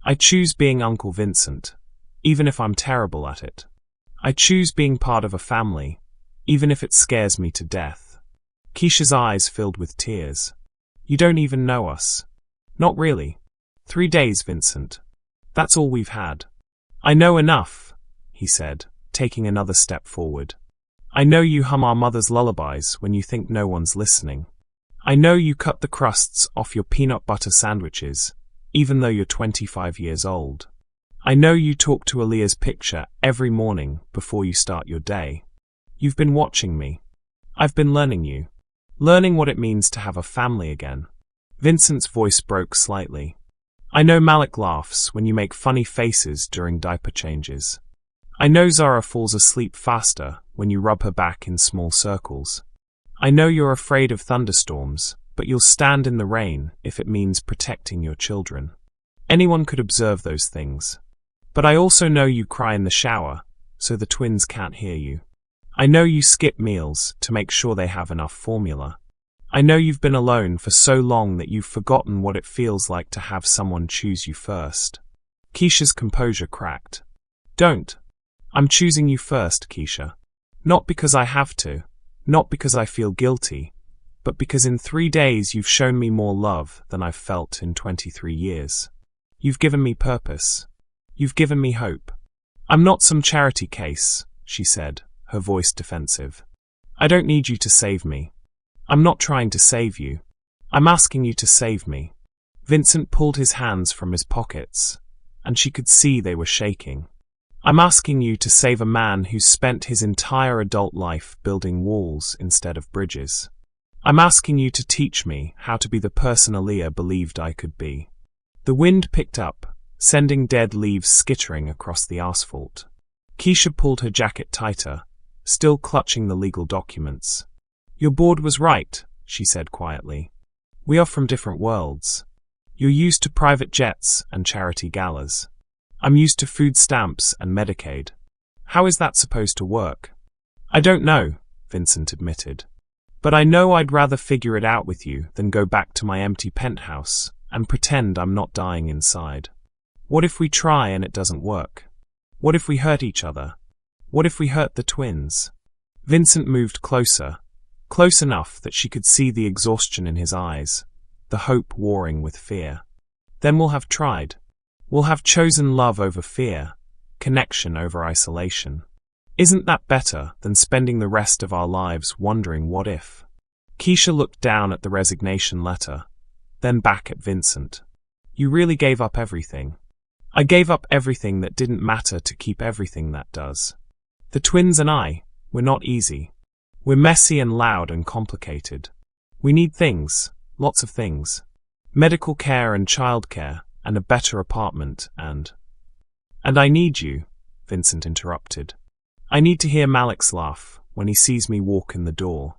I choose being Uncle Vincent, even if I'm terrible at it. I choose being part of a family, even if it scares me to death." Keisha's eyes filled with tears. "You don't even know us." "Not really. 3 days, Vincent. That's all we've had." "I know enough," he said, taking another step forward. "I know you hum our mother's lullabies when you think no one's listening. I know you cut the crusts off your peanut butter sandwiches, even though you're 25 years old. I know you talk to Aaliyah's picture every morning before you start your day. You've been watching me. I've been learning you. Learning what it means to have a family again." Vincent's voice broke slightly. "I know Malik laughs when you make funny faces during diaper changes. I know Zara falls asleep faster when you rub her back in small circles. I know you're afraid of thunderstorms, but you'll stand in the rain if it means protecting your children. Anyone could observe those things. But I also know you cry in the shower, so the twins can't hear you. I know you skip meals to make sure they have enough formula. I know you've been alone for so long that you've forgotten what it feels like to have someone choose you first." Keisha's composure cracked. "Don't. I'm choosing you first, Keisha. Not because I have to, not because I feel guilty, but because in 3 days you've shown me more love than I've felt in 23 years. You've given me purpose. You've given me hope. I'm not some charity case," she said, her voice defensive. "I don't need you to save me. I'm not trying to save you. I'm asking you to save me." Vincent pulled his hands from his pockets, and she could see they were shaking. "I'm asking you to save a man who's spent his entire adult life building walls instead of bridges. I'm asking you to teach me how to be the person Aaliyah believed I could be." The wind picked up, sending dead leaves skittering across the asphalt. Keisha pulled her jacket tighter, still clutching the legal documents. "Your board was right," she said quietly. "We are from different worlds. You're used to private jets and charity galas. I'm used to food stamps and Medicaid. How is that supposed to work?" "I don't know," Vincent admitted. "But I know I'd rather figure it out with you than go back to my empty penthouse and pretend I'm not dying inside. What if we try and it doesn't work? What if we hurt each other? What if we hurt the twins?" Vincent moved closer, close enough that she could see the exhaustion in his eyes, the hope warring with fear. "Then we'll have tried. We'll have chosen love over fear, connection over isolation. Isn't that better than spending the rest of our lives wondering what if?" Keisha looked down at the resignation letter, then back at Vincent. "You really gave up everything." "I gave up everything that didn't matter to keep everything that does. The twins and we're not easy. We're messy and loud and complicated. We need things, lots of things. Medical care and childcare, and a better apartment, and I need you," Vincent interrupted. "I need to hear Malik's laugh when he sees me walk in the door.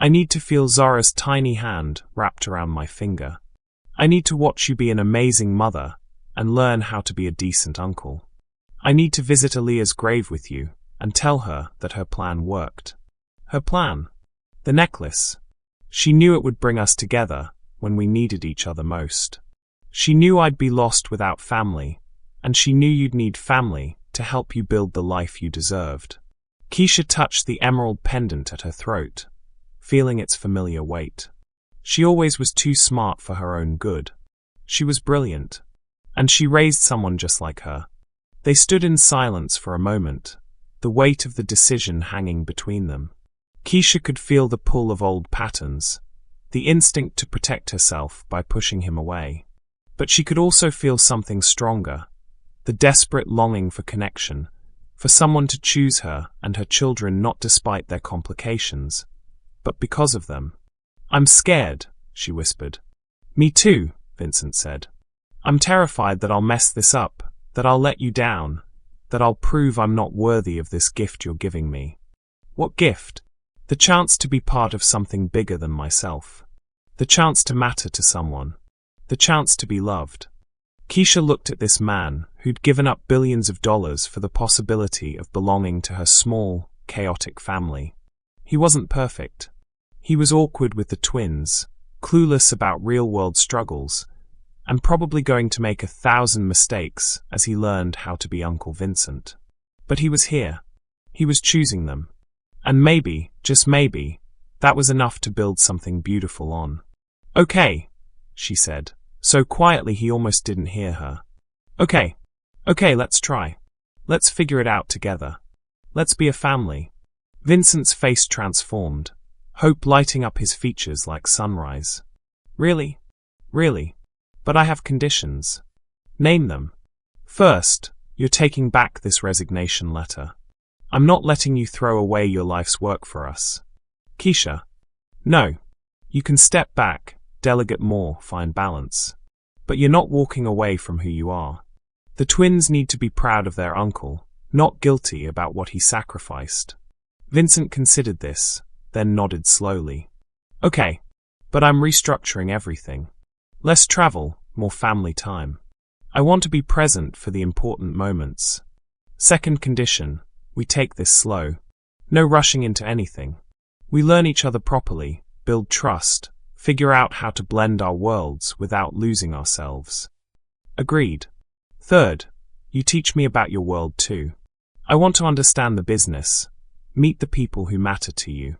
I need to feel Zora's tiny hand wrapped around my finger. I need to watch you be an amazing mother and learn how to be a decent uncle. I need to visit Aaliyah's grave with you and tell her that her plan worked. Her plan? The necklace. She knew it would bring us together when we needed each other most. She knew I'd be lost without family, and she knew you'd need family to help you build the life you deserved. Keisha touched the emerald pendant at her throat, feeling its familiar weight. She always was too smart for her own good. She was brilliant, and she raised someone just like her. They stood in silence for a moment, the weight of the decision hanging between them. Keisha could feel the pull of old patterns, the instinct to protect herself by pushing him away. But she could also feel something stronger, the desperate longing for connection, for someone to choose her and her children not despite their complications, but because of them. I'm scared, she whispered. Me too, Vincent said. I'm terrified that I'll mess this up, that I'll let you down, that I'll prove I'm not worthy of this gift you're giving me. What gift? The chance to be part of something bigger than myself. The chance to matter to someone. The chance to be loved. Keisha looked at this man who'd given up billions of dollars for the possibility of belonging to her small, chaotic family. He wasn't perfect. He was awkward with the twins, clueless about real-world struggles, and probably going to make 1,000 mistakes as he learned how to be Uncle Vincent. But he was here. He was choosing them. And maybe, just maybe, that was enough to build something beautiful on. Okay, she said, so quietly he almost didn't hear her. Okay, let's try. Let's figure it out together. Let's be a family. Vincent's face transformed, hope lighting up his features like sunrise. Really? Really? But I have conditions. Name them. First, you're taking back this resignation letter. I'm not letting you throw away your life's work for us. Keisha. No. You can step back, delegate more, find balance. But you're not walking away from who you are. The twins need to be proud of their uncle, not guilty about what he sacrificed. Vincent considered this, then nodded slowly. Okay, but I'm restructuring everything. Less travel, more family time. I want to be present for the important moments. Second condition, we take this slow. No rushing into anything. We learn each other properly, build trust, figure out how to blend our worlds without losing ourselves. Agreed. Third, you teach me about your world too. I want to understand the business, meet the people who matter to you.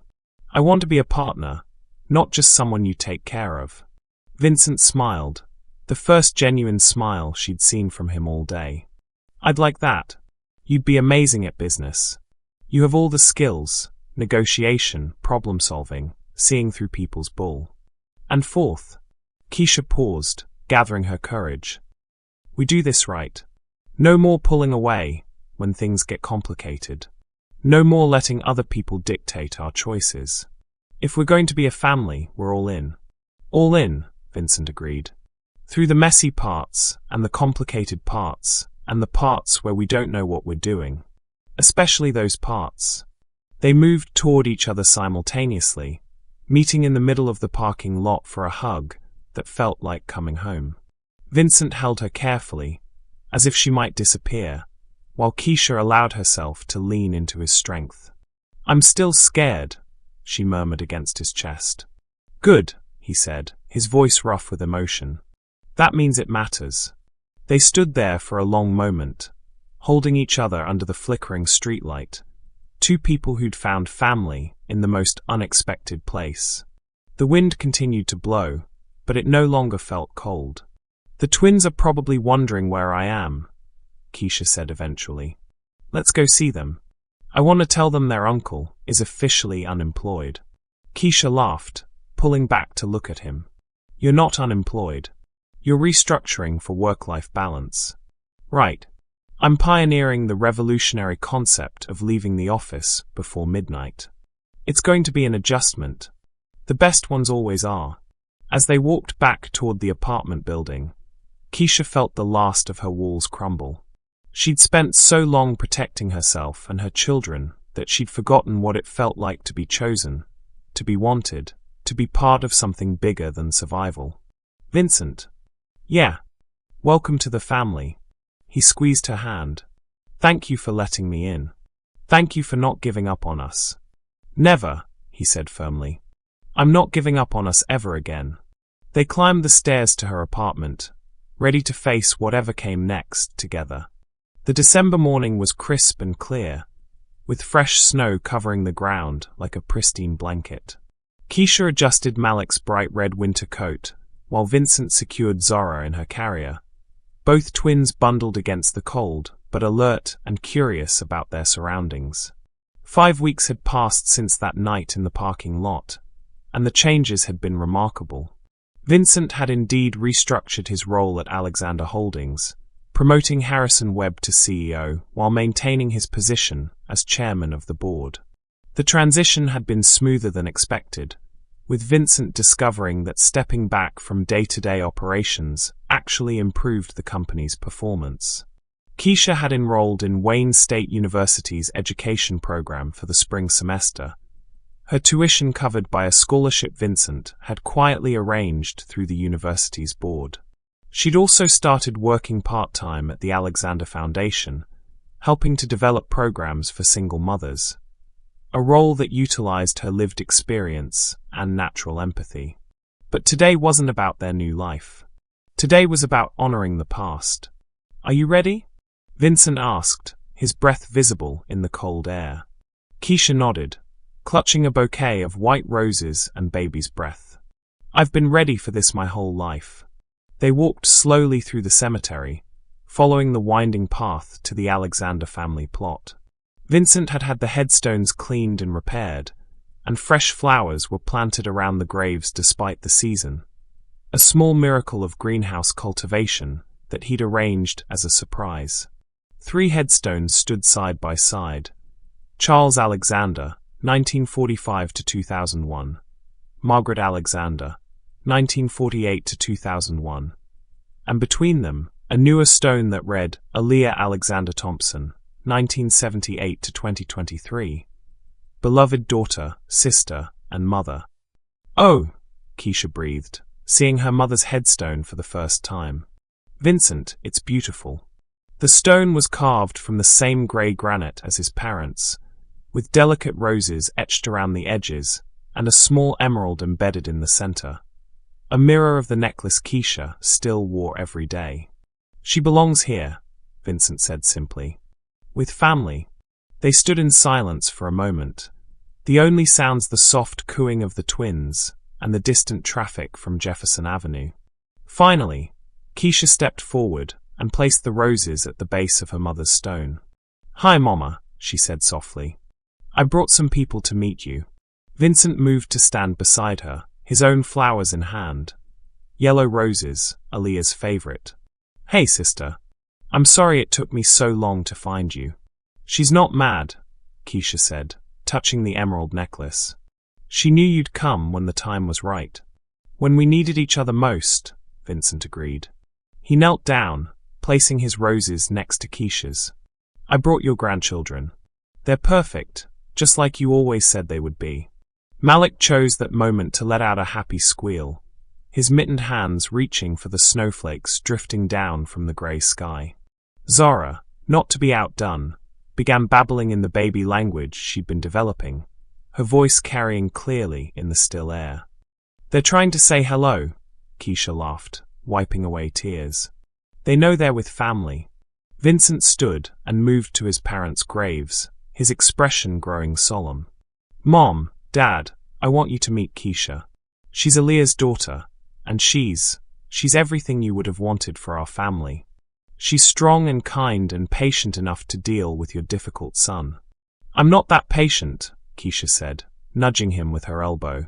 I want to be a partner, not just someone you take care of. Vincent smiled, the first genuine smile she'd seen from him all day. I'd like that. You'd be amazing at business. You have all the skills, negotiation, problem solving, seeing through people's bull. And fourth, Keisha paused, gathering her courage. We do this right. No more pulling away when things get complicated. No more letting other people dictate our choices. If we're going to be a family, we're all in. All in, Vincent agreed. Through the messy parts, and the complicated parts, and the parts where we don't know what we're doing. Especially those parts. They moved toward each other simultaneously, meeting in the middle of the parking lot for a hug that felt like coming home. Vincent held her carefully, as if she might disappear, while Keisha allowed herself to lean into his strength. I'm still scared, she murmured against his chest. Good, he said, his voice rough with emotion. That means it matters. They stood there for a long moment, holding each other under the flickering streetlight, two people who'd found family in the most unexpected place. The wind continued to blow, but it no longer felt cold. The twins are probably wondering where I am, Keisha said eventually. Let's go see them. I want to tell them their uncle is officially unemployed. Keisha laughed, pulling back to look at him. You're not unemployed. You're restructuring for work-life balance. Right. I'm pioneering the revolutionary concept of leaving the office before midnight. It's going to be an adjustment. The best ones always are. As they walked back toward the apartment building, Keisha felt the last of her walls crumble. She'd spent so long protecting herself and her children that she'd forgotten what it felt like to be chosen, to be wanted, to be part of something bigger than survival. Vincent. Yeah. Welcome to the family. He squeezed her hand. Thank you for letting me in. Thank you for not giving up on us. Never, he said firmly. I'm not giving up on us ever again. They climbed the stairs to her apartment, ready to face whatever came next together. The December morning was crisp and clear, with fresh snow covering the ground like a pristine blanket. Keisha adjusted Malik's bright red winter coat, while Vincent secured Zora in her carrier. Both twins bundled against the cold, but alert and curious about their surroundings. 5 weeks had passed since that night in the parking lot, and the changes had been remarkable. Vincent had indeed restructured his role at Alexander Holdings, promoting Harrison Webb to CEO while maintaining his position as chairman of the board. The transition had been smoother than expected, with Vincent discovering that stepping back from day-to-day operations actually improved the company's performance. Keisha had enrolled in Wayne State University's education program for the spring semester, her tuition covered by a scholarship Vincent had quietly arranged through the university's board. She'd also started working part-time at the Alexander Foundation, helping to develop programs for single mothers, a role that utilized her lived experience and natural empathy. But today wasn't about their new life. Today was about honoring the past. Are you ready? Vincent asked, his breath visible in the cold air. Keisha nodded, clutching a bouquet of white roses and baby's breath. I've been ready for this my whole life. They walked slowly through the cemetery, following the winding path to the Alexander family plot. Vincent had had the headstones cleaned and repaired, and fresh flowers were planted around the graves despite the season, a small miracle of greenhouse cultivation that he'd arranged as a surprise. 3 headstones stood side by side. Charles Alexander, 1945 to 2001. Margaret Alexander, 1948 to 2001. And between them, a newer stone that read Aaliyah Alexander Thompson, 1978 to 2023. Beloved daughter, sister, and mother. Oh, Keisha breathed, seeing her mother's headstone for the first time. Vincent, it's beautiful. The stone was carved from the same grey granite as his parents', with delicate roses etched around the edges and a small emerald embedded in the center, a mirror of the necklace Keisha still wore every day. She belongs here, Vincent said simply. With family. They stood in silence for a moment, the only sounds the soft cooing of the twins and the distant traffic from Jefferson Avenue. Finally, Keisha stepped forward and placed the roses at the base of her mother's stone. Hi, Mama, she said softly. I brought some people to meet you. Vincent moved to stand beside her, his own flowers in hand. Yellow roses, Aaliyah's favorite. Hey, sister. I'm sorry it took me so long to find you. She's not mad, Keisha said, touching the emerald necklace. She knew you'd come when the time was right. When we needed each other most, Vincent agreed. He knelt down, placing his roses next to Keisha's. I brought your grandchildren. They're perfect, just like you always said they would be. Malik chose that moment to let out a happy squeal, his mittened hands reaching for the snowflakes drifting down from the grey sky. Zora, not to be outdone, began babbling in the baby language she'd been developing, her voice carrying clearly in the still air. They're trying to say hello, Keisha laughed, wiping away tears. They know they're with family. Vincent stood and moved to his parents' graves, his expression growing solemn. Mom, Dad, I want you to meet Keisha. She's Aaliyah's daughter, and she's everything you would have wanted for our family. She's strong and kind and patient enough to deal with your difficult son. I'm not that patient, Keisha said, nudging him with her elbow.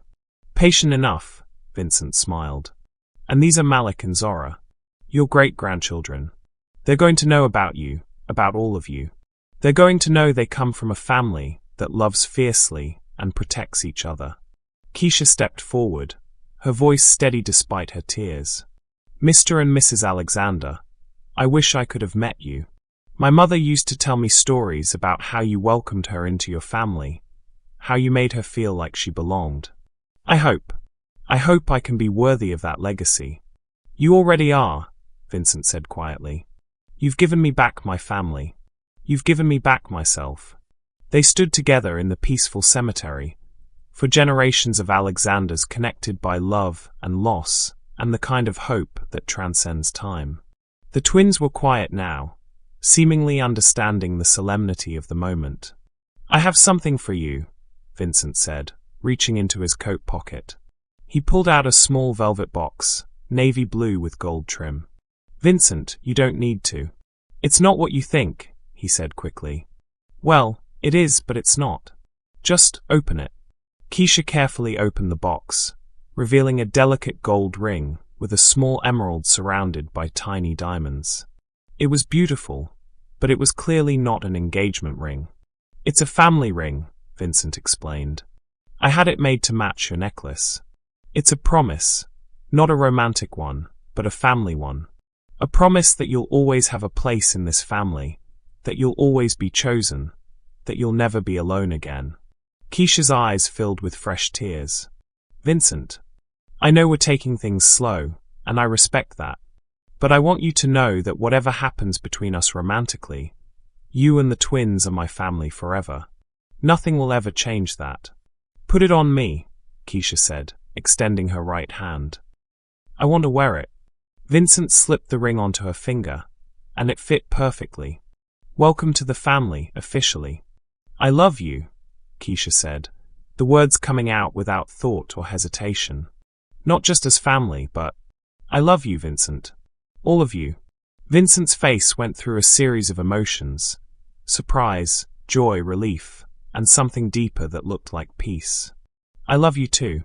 Patient enough, Vincent smiled. And these are Malik and Zora, your great-grandchildren. They're going to know about you, about all of you. They're going to know they come from a family that loves fiercely and protects each other. Keisha stepped forward, her voice steady despite her tears. Mr. and Mrs. Alexander, I wish I could have met you. My mother used to tell me stories about how you welcomed her into your family, how you made her feel like she belonged. I hope I can be worthy of that legacy. You already are, Vincent said quietly. You've given me back my family. You've given me back myself. They stood together in the peaceful cemetery, for generations of Alexanders connected by love and loss and the kind of hope that transcends time. The twins were quiet now, seemingly understanding the solemnity of the moment. I have something for you, Vincent said, reaching into his coat pocket. He pulled out a small velvet box, navy blue with gold trim. Vincent, you don't need to. It's not what you think, he said quickly. Well, it is, but it's not. Just open it. Keisha carefully opened the box, revealing a delicate gold ring with a small emerald surrounded by tiny diamonds. It was beautiful, but it was clearly not an engagement ring. It's a family ring, Vincent explained. I had it made to match your necklace. It's a promise, not a romantic one, but a family one. A promise that you'll always have a place in this family, that you'll always be chosen, that you'll never be alone again. Keisha's eyes filled with fresh tears. Vincent, I know we're taking things slow, and I respect that. But I want you to know that whatever happens between us romantically, you and the twins are my family forever. Nothing will ever change that. Put it on me, Keisha said, extending her right hand. I want to wear it. Vincent slipped the ring onto her finger, and it fit perfectly. Welcome to the family, officially. I love you, Keisha said, the words coming out without thought or hesitation. Not just as family, but I love you, Vincent. All of you. Vincent's face went through a series of emotions: surprise, joy, relief, and something deeper that looked like peace. I love you too.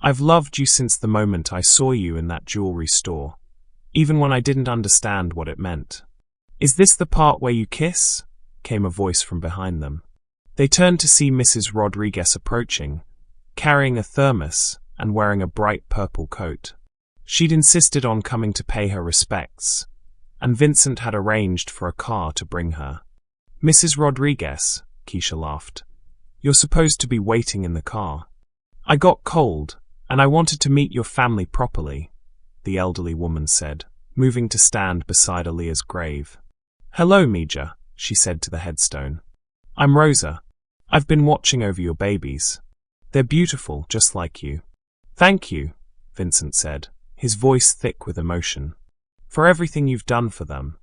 I've loved you since the moment I saw you in that jewelry store, even when I didn't understand what it meant. Is this the part where you kiss? Came a voice from behind them. They turned to see Mrs. Rodriguez approaching, carrying a thermos and wearing a bright purple coat. She'd insisted on coming to pay her respects, and Vincent had arranged for a car to bring her. Mrs. Rodriguez, Keisha laughed. You're supposed to be waiting in the car. I got cold, and I wanted to meet your family properly, the elderly woman said, moving to stand beside Aaliyah's grave. Hello, Mija, she said to the headstone. I'm Rosa. I've been watching over your babies. They're beautiful, just like you. Thank you, Vincent said, his voice thick with emotion. For everything you've done for them.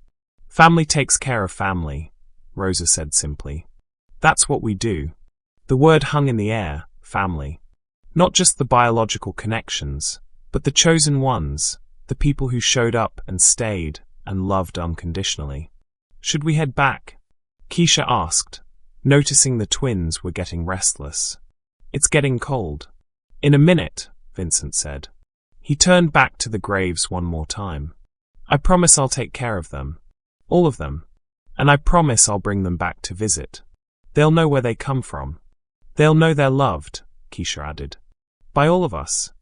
Family takes care of family, Rosa said simply. That's what we do. The word hung in the air, family. Not just the biological connections, but the chosen ones, the people who showed up and stayed and loved unconditionally. Should we head back? Keisha asked, noticing the twins were getting restless. It's getting cold. In a minute, Vincent said. He turned back to the graves one more time. I promise I'll take care of them. All of them. And I promise I'll bring them back to visit. They'll know where they come from. They'll know they're loved, Keisha added. By all of us.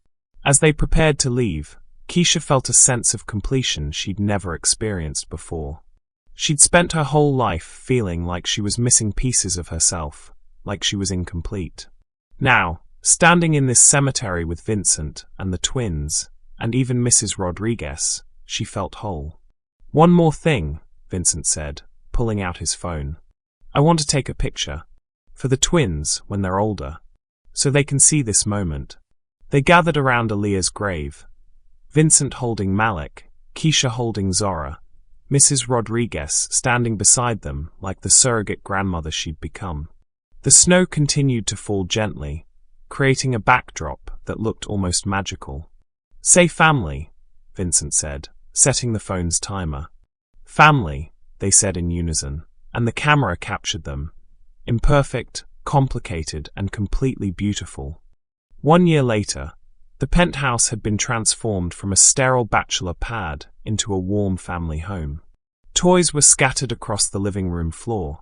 As they prepared to leave, Keisha felt a sense of completion she'd never experienced before. She'd spent her whole life feeling like she was missing pieces of herself, like she was incomplete. Now, standing in this cemetery with Vincent and the twins, and even Mrs. Rodriguez, she felt whole. One more thing, Vincent said, pulling out his phone. I want to take a picture. For the twins, when they're older. So they can see this moment. They gathered around Aaliyah's grave. Vincent holding Malik, Keisha holding Zora, Mrs. Rodriguez standing beside them like the surrogate grandmother she'd become. The snow continued to fall gently, creating a backdrop that looked almost magical. Say family, Vincent said, setting the phone's timer. Family, they said in unison, and the camera captured them. Imperfect, complicated, and completely beautiful. 1 year later, the penthouse had been transformed from a sterile bachelor pad into a warm family home. Toys were scattered across the living room floor.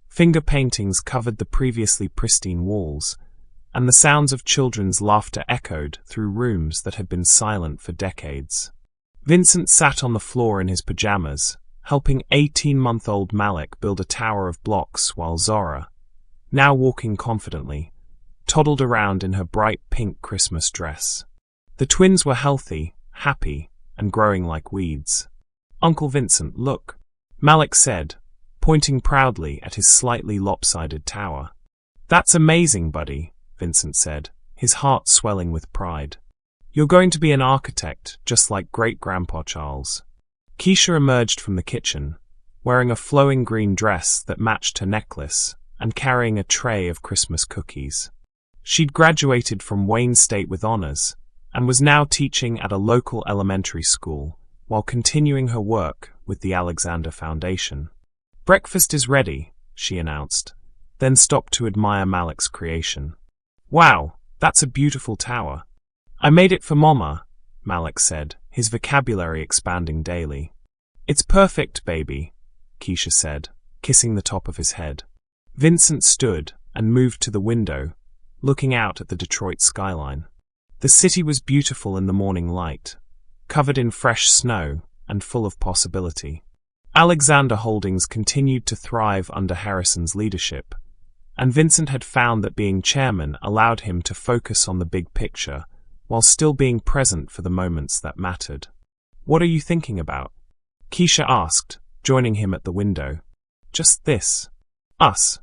Finger paintings covered the previously pristine walls, and the sounds of children's laughter echoed through rooms that had been silent for decades. Vincent sat on the floor in his pajamas, helping 18-month-old Malik build a tower of blocks while Zora, now walking confidently, toddled around in her bright pink Christmas dress. The twins were healthy, happy, and growing like weeds. "Uncle Vincent, look," Malik said, pointing proudly at his slightly lopsided tower. "That's amazing, buddy," Vincent said, his heart swelling with pride. "You're going to be an architect, just like great-grandpa Charles." Keisha emerged from the kitchen, wearing a flowing green dress that matched her necklace and carrying a tray of Christmas cookies. She'd graduated from Wayne State with honors and was now teaching at a local elementary school while continuing her work with the Alexander Foundation. "Breakfast is ready," she announced, then stopped to admire Malik's creation. "Wow, that's a beautiful tower." "I made it for Mama," Malik said, his vocabulary expanding daily. "It's perfect, baby," Keisha said, kissing the top of his head. Vincent stood and moved to the window, looking out at the Detroit skyline. The city was beautiful in the morning light, covered in fresh snow and full of possibility. Alexander Holdings continued to thrive under Harrison's leadership, and Vincent had found that being chairman allowed him to focus on the big picture while still being present for the moments that mattered. "What are you thinking about?" Keisha asked, joining him at the window. "Just this. Us.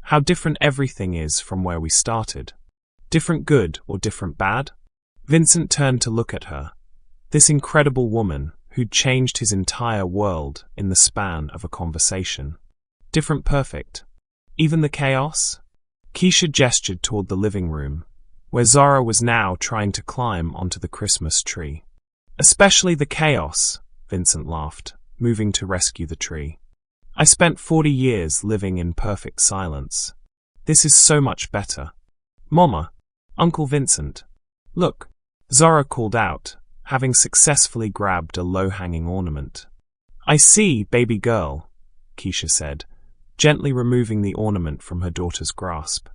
How different everything is from where we started. Different good or different bad?" Vincent turned to look at her, this incredible woman who'd changed his entire world in the span of a conversation. "Different perfect. Even the chaos?" Keisha gestured toward the living room, where Zara was now trying to climb onto the Christmas tree. "Especially the chaos," Vincent laughed, moving to rescue the tree. "I spent 40 years living in perfect silence. This is so much better." "Mama, Uncle Vincent, look," Zara called out, having successfully grabbed a low-hanging ornament. "I see, baby girl," Keisha said, gently removing the ornament from her daughter's grasp.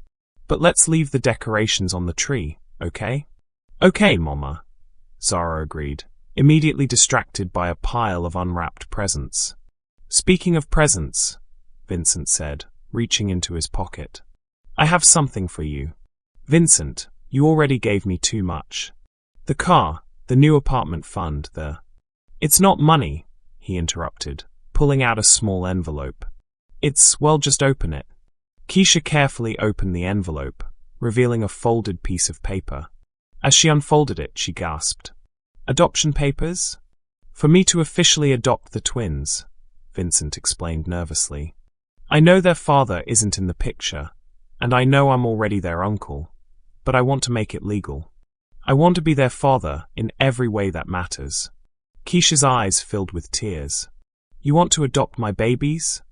"But let's leave the decorations on the tree, okay?" "Okay, Mama," Zara agreed, immediately distracted by a pile of unwrapped presents. "Speaking of presents," Vincent said, reaching into his pocket, "I have something for you." "Vincent, you already gave me too much." "The car, the new apartment fund, the—" "It's not money," he interrupted, pulling out a small envelope. Well, just open it." Keisha carefully opened the envelope, revealing a folded piece of paper. As she unfolded it, she gasped. "Adoption papers? For me to officially adopt the twins," Vincent explained nervously. "I know their father isn't in the picture, and I know I'm already their uncle, but I want to make it legal. I want to be their father in every way that matters." Keisha's eyes filled with tears. "You want to adopt my babies?"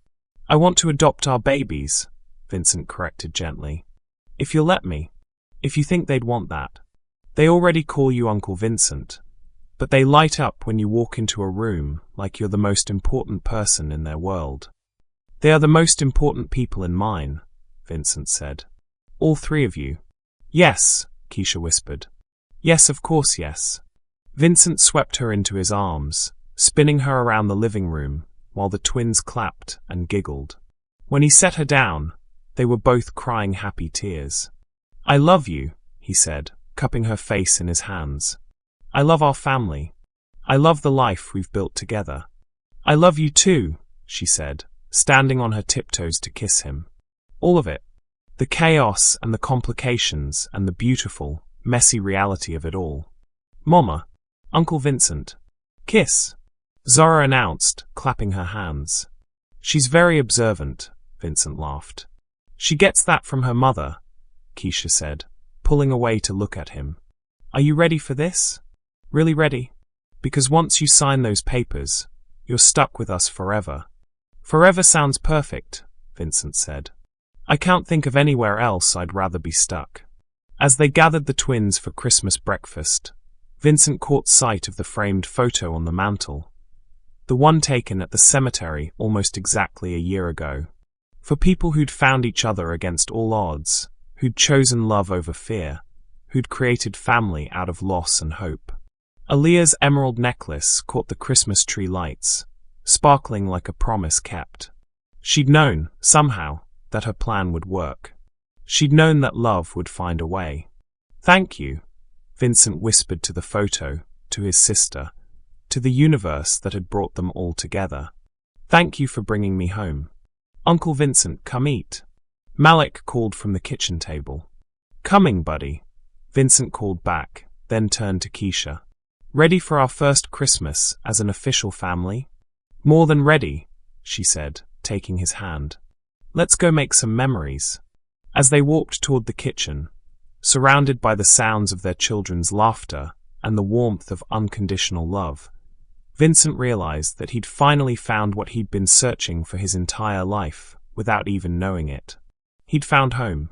"I want to adopt our babies," Vincent corrected gently. "If you'll let me. If you think they'd want that. They already call you Uncle Vincent, but they light up when you walk into a room like you're the most important person in their world." "They are the most important people in mine," Vincent said. "All three of you." "Yes," Keisha whispered. "Yes, of course, yes." Vincent swept her into his arms, spinning her around the living room, while the twins clapped and giggled. When he set her down, they were both crying happy tears. "I love you," he said, cupping her face in his hands. "I love our family. I love the life we've built together." "I love you too," she said, standing on her tiptoes to kiss him. "All of it. The chaos and the complications and the beautiful, messy reality of it all. Mama, Uncle Vincent. Kiss," Zara announced, clapping her hands. "She's very observant," Vincent laughed. "She gets that from her mother," Keisha said, pulling away to look at him. "Are you ready for this? Really ready? Because once you sign those papers, you're stuck with us forever." "Forever sounds perfect," Vincent said. "I can't think of anywhere else I'd rather be stuck." As they gathered the twins for Christmas breakfast, Vincent caught sight of the framed photo on the mantel, the one taken at the cemetery almost exactly a year ago. For people who'd found each other against all odds, who'd chosen love over fear, who'd created family out of loss and hope. Aaliyah's emerald necklace caught the Christmas tree lights, sparkling like a promise kept. She'd known, somehow, that her plan would work. She'd known that love would find a way. "Thank you," Vincent whispered to the photo, to his sister, to the universe that had brought them all together. "Thank you for bringing me home. Uncle Vincent, come eat." Malik called from the kitchen table. "Coming, buddy," Vincent called back, then turned to Keisha. "Ready for our first Christmas as an official family?" "More than ready," she said, taking his hand. "Let's go make some memories." As they walked toward the kitchen, surrounded by the sounds of their children's laughter and the warmth of unconditional love, Vincent realized that he'd finally found what he'd been searching for his entire life, without even knowing it. He'd found home.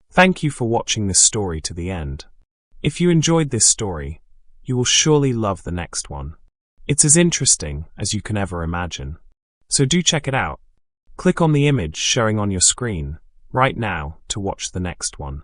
Thank you for watching this story to the end. If you enjoyed this story, you will surely love the next one. It's as interesting as you can ever imagine. So do check it out. Click on the image showing on your screen right now to watch the next one.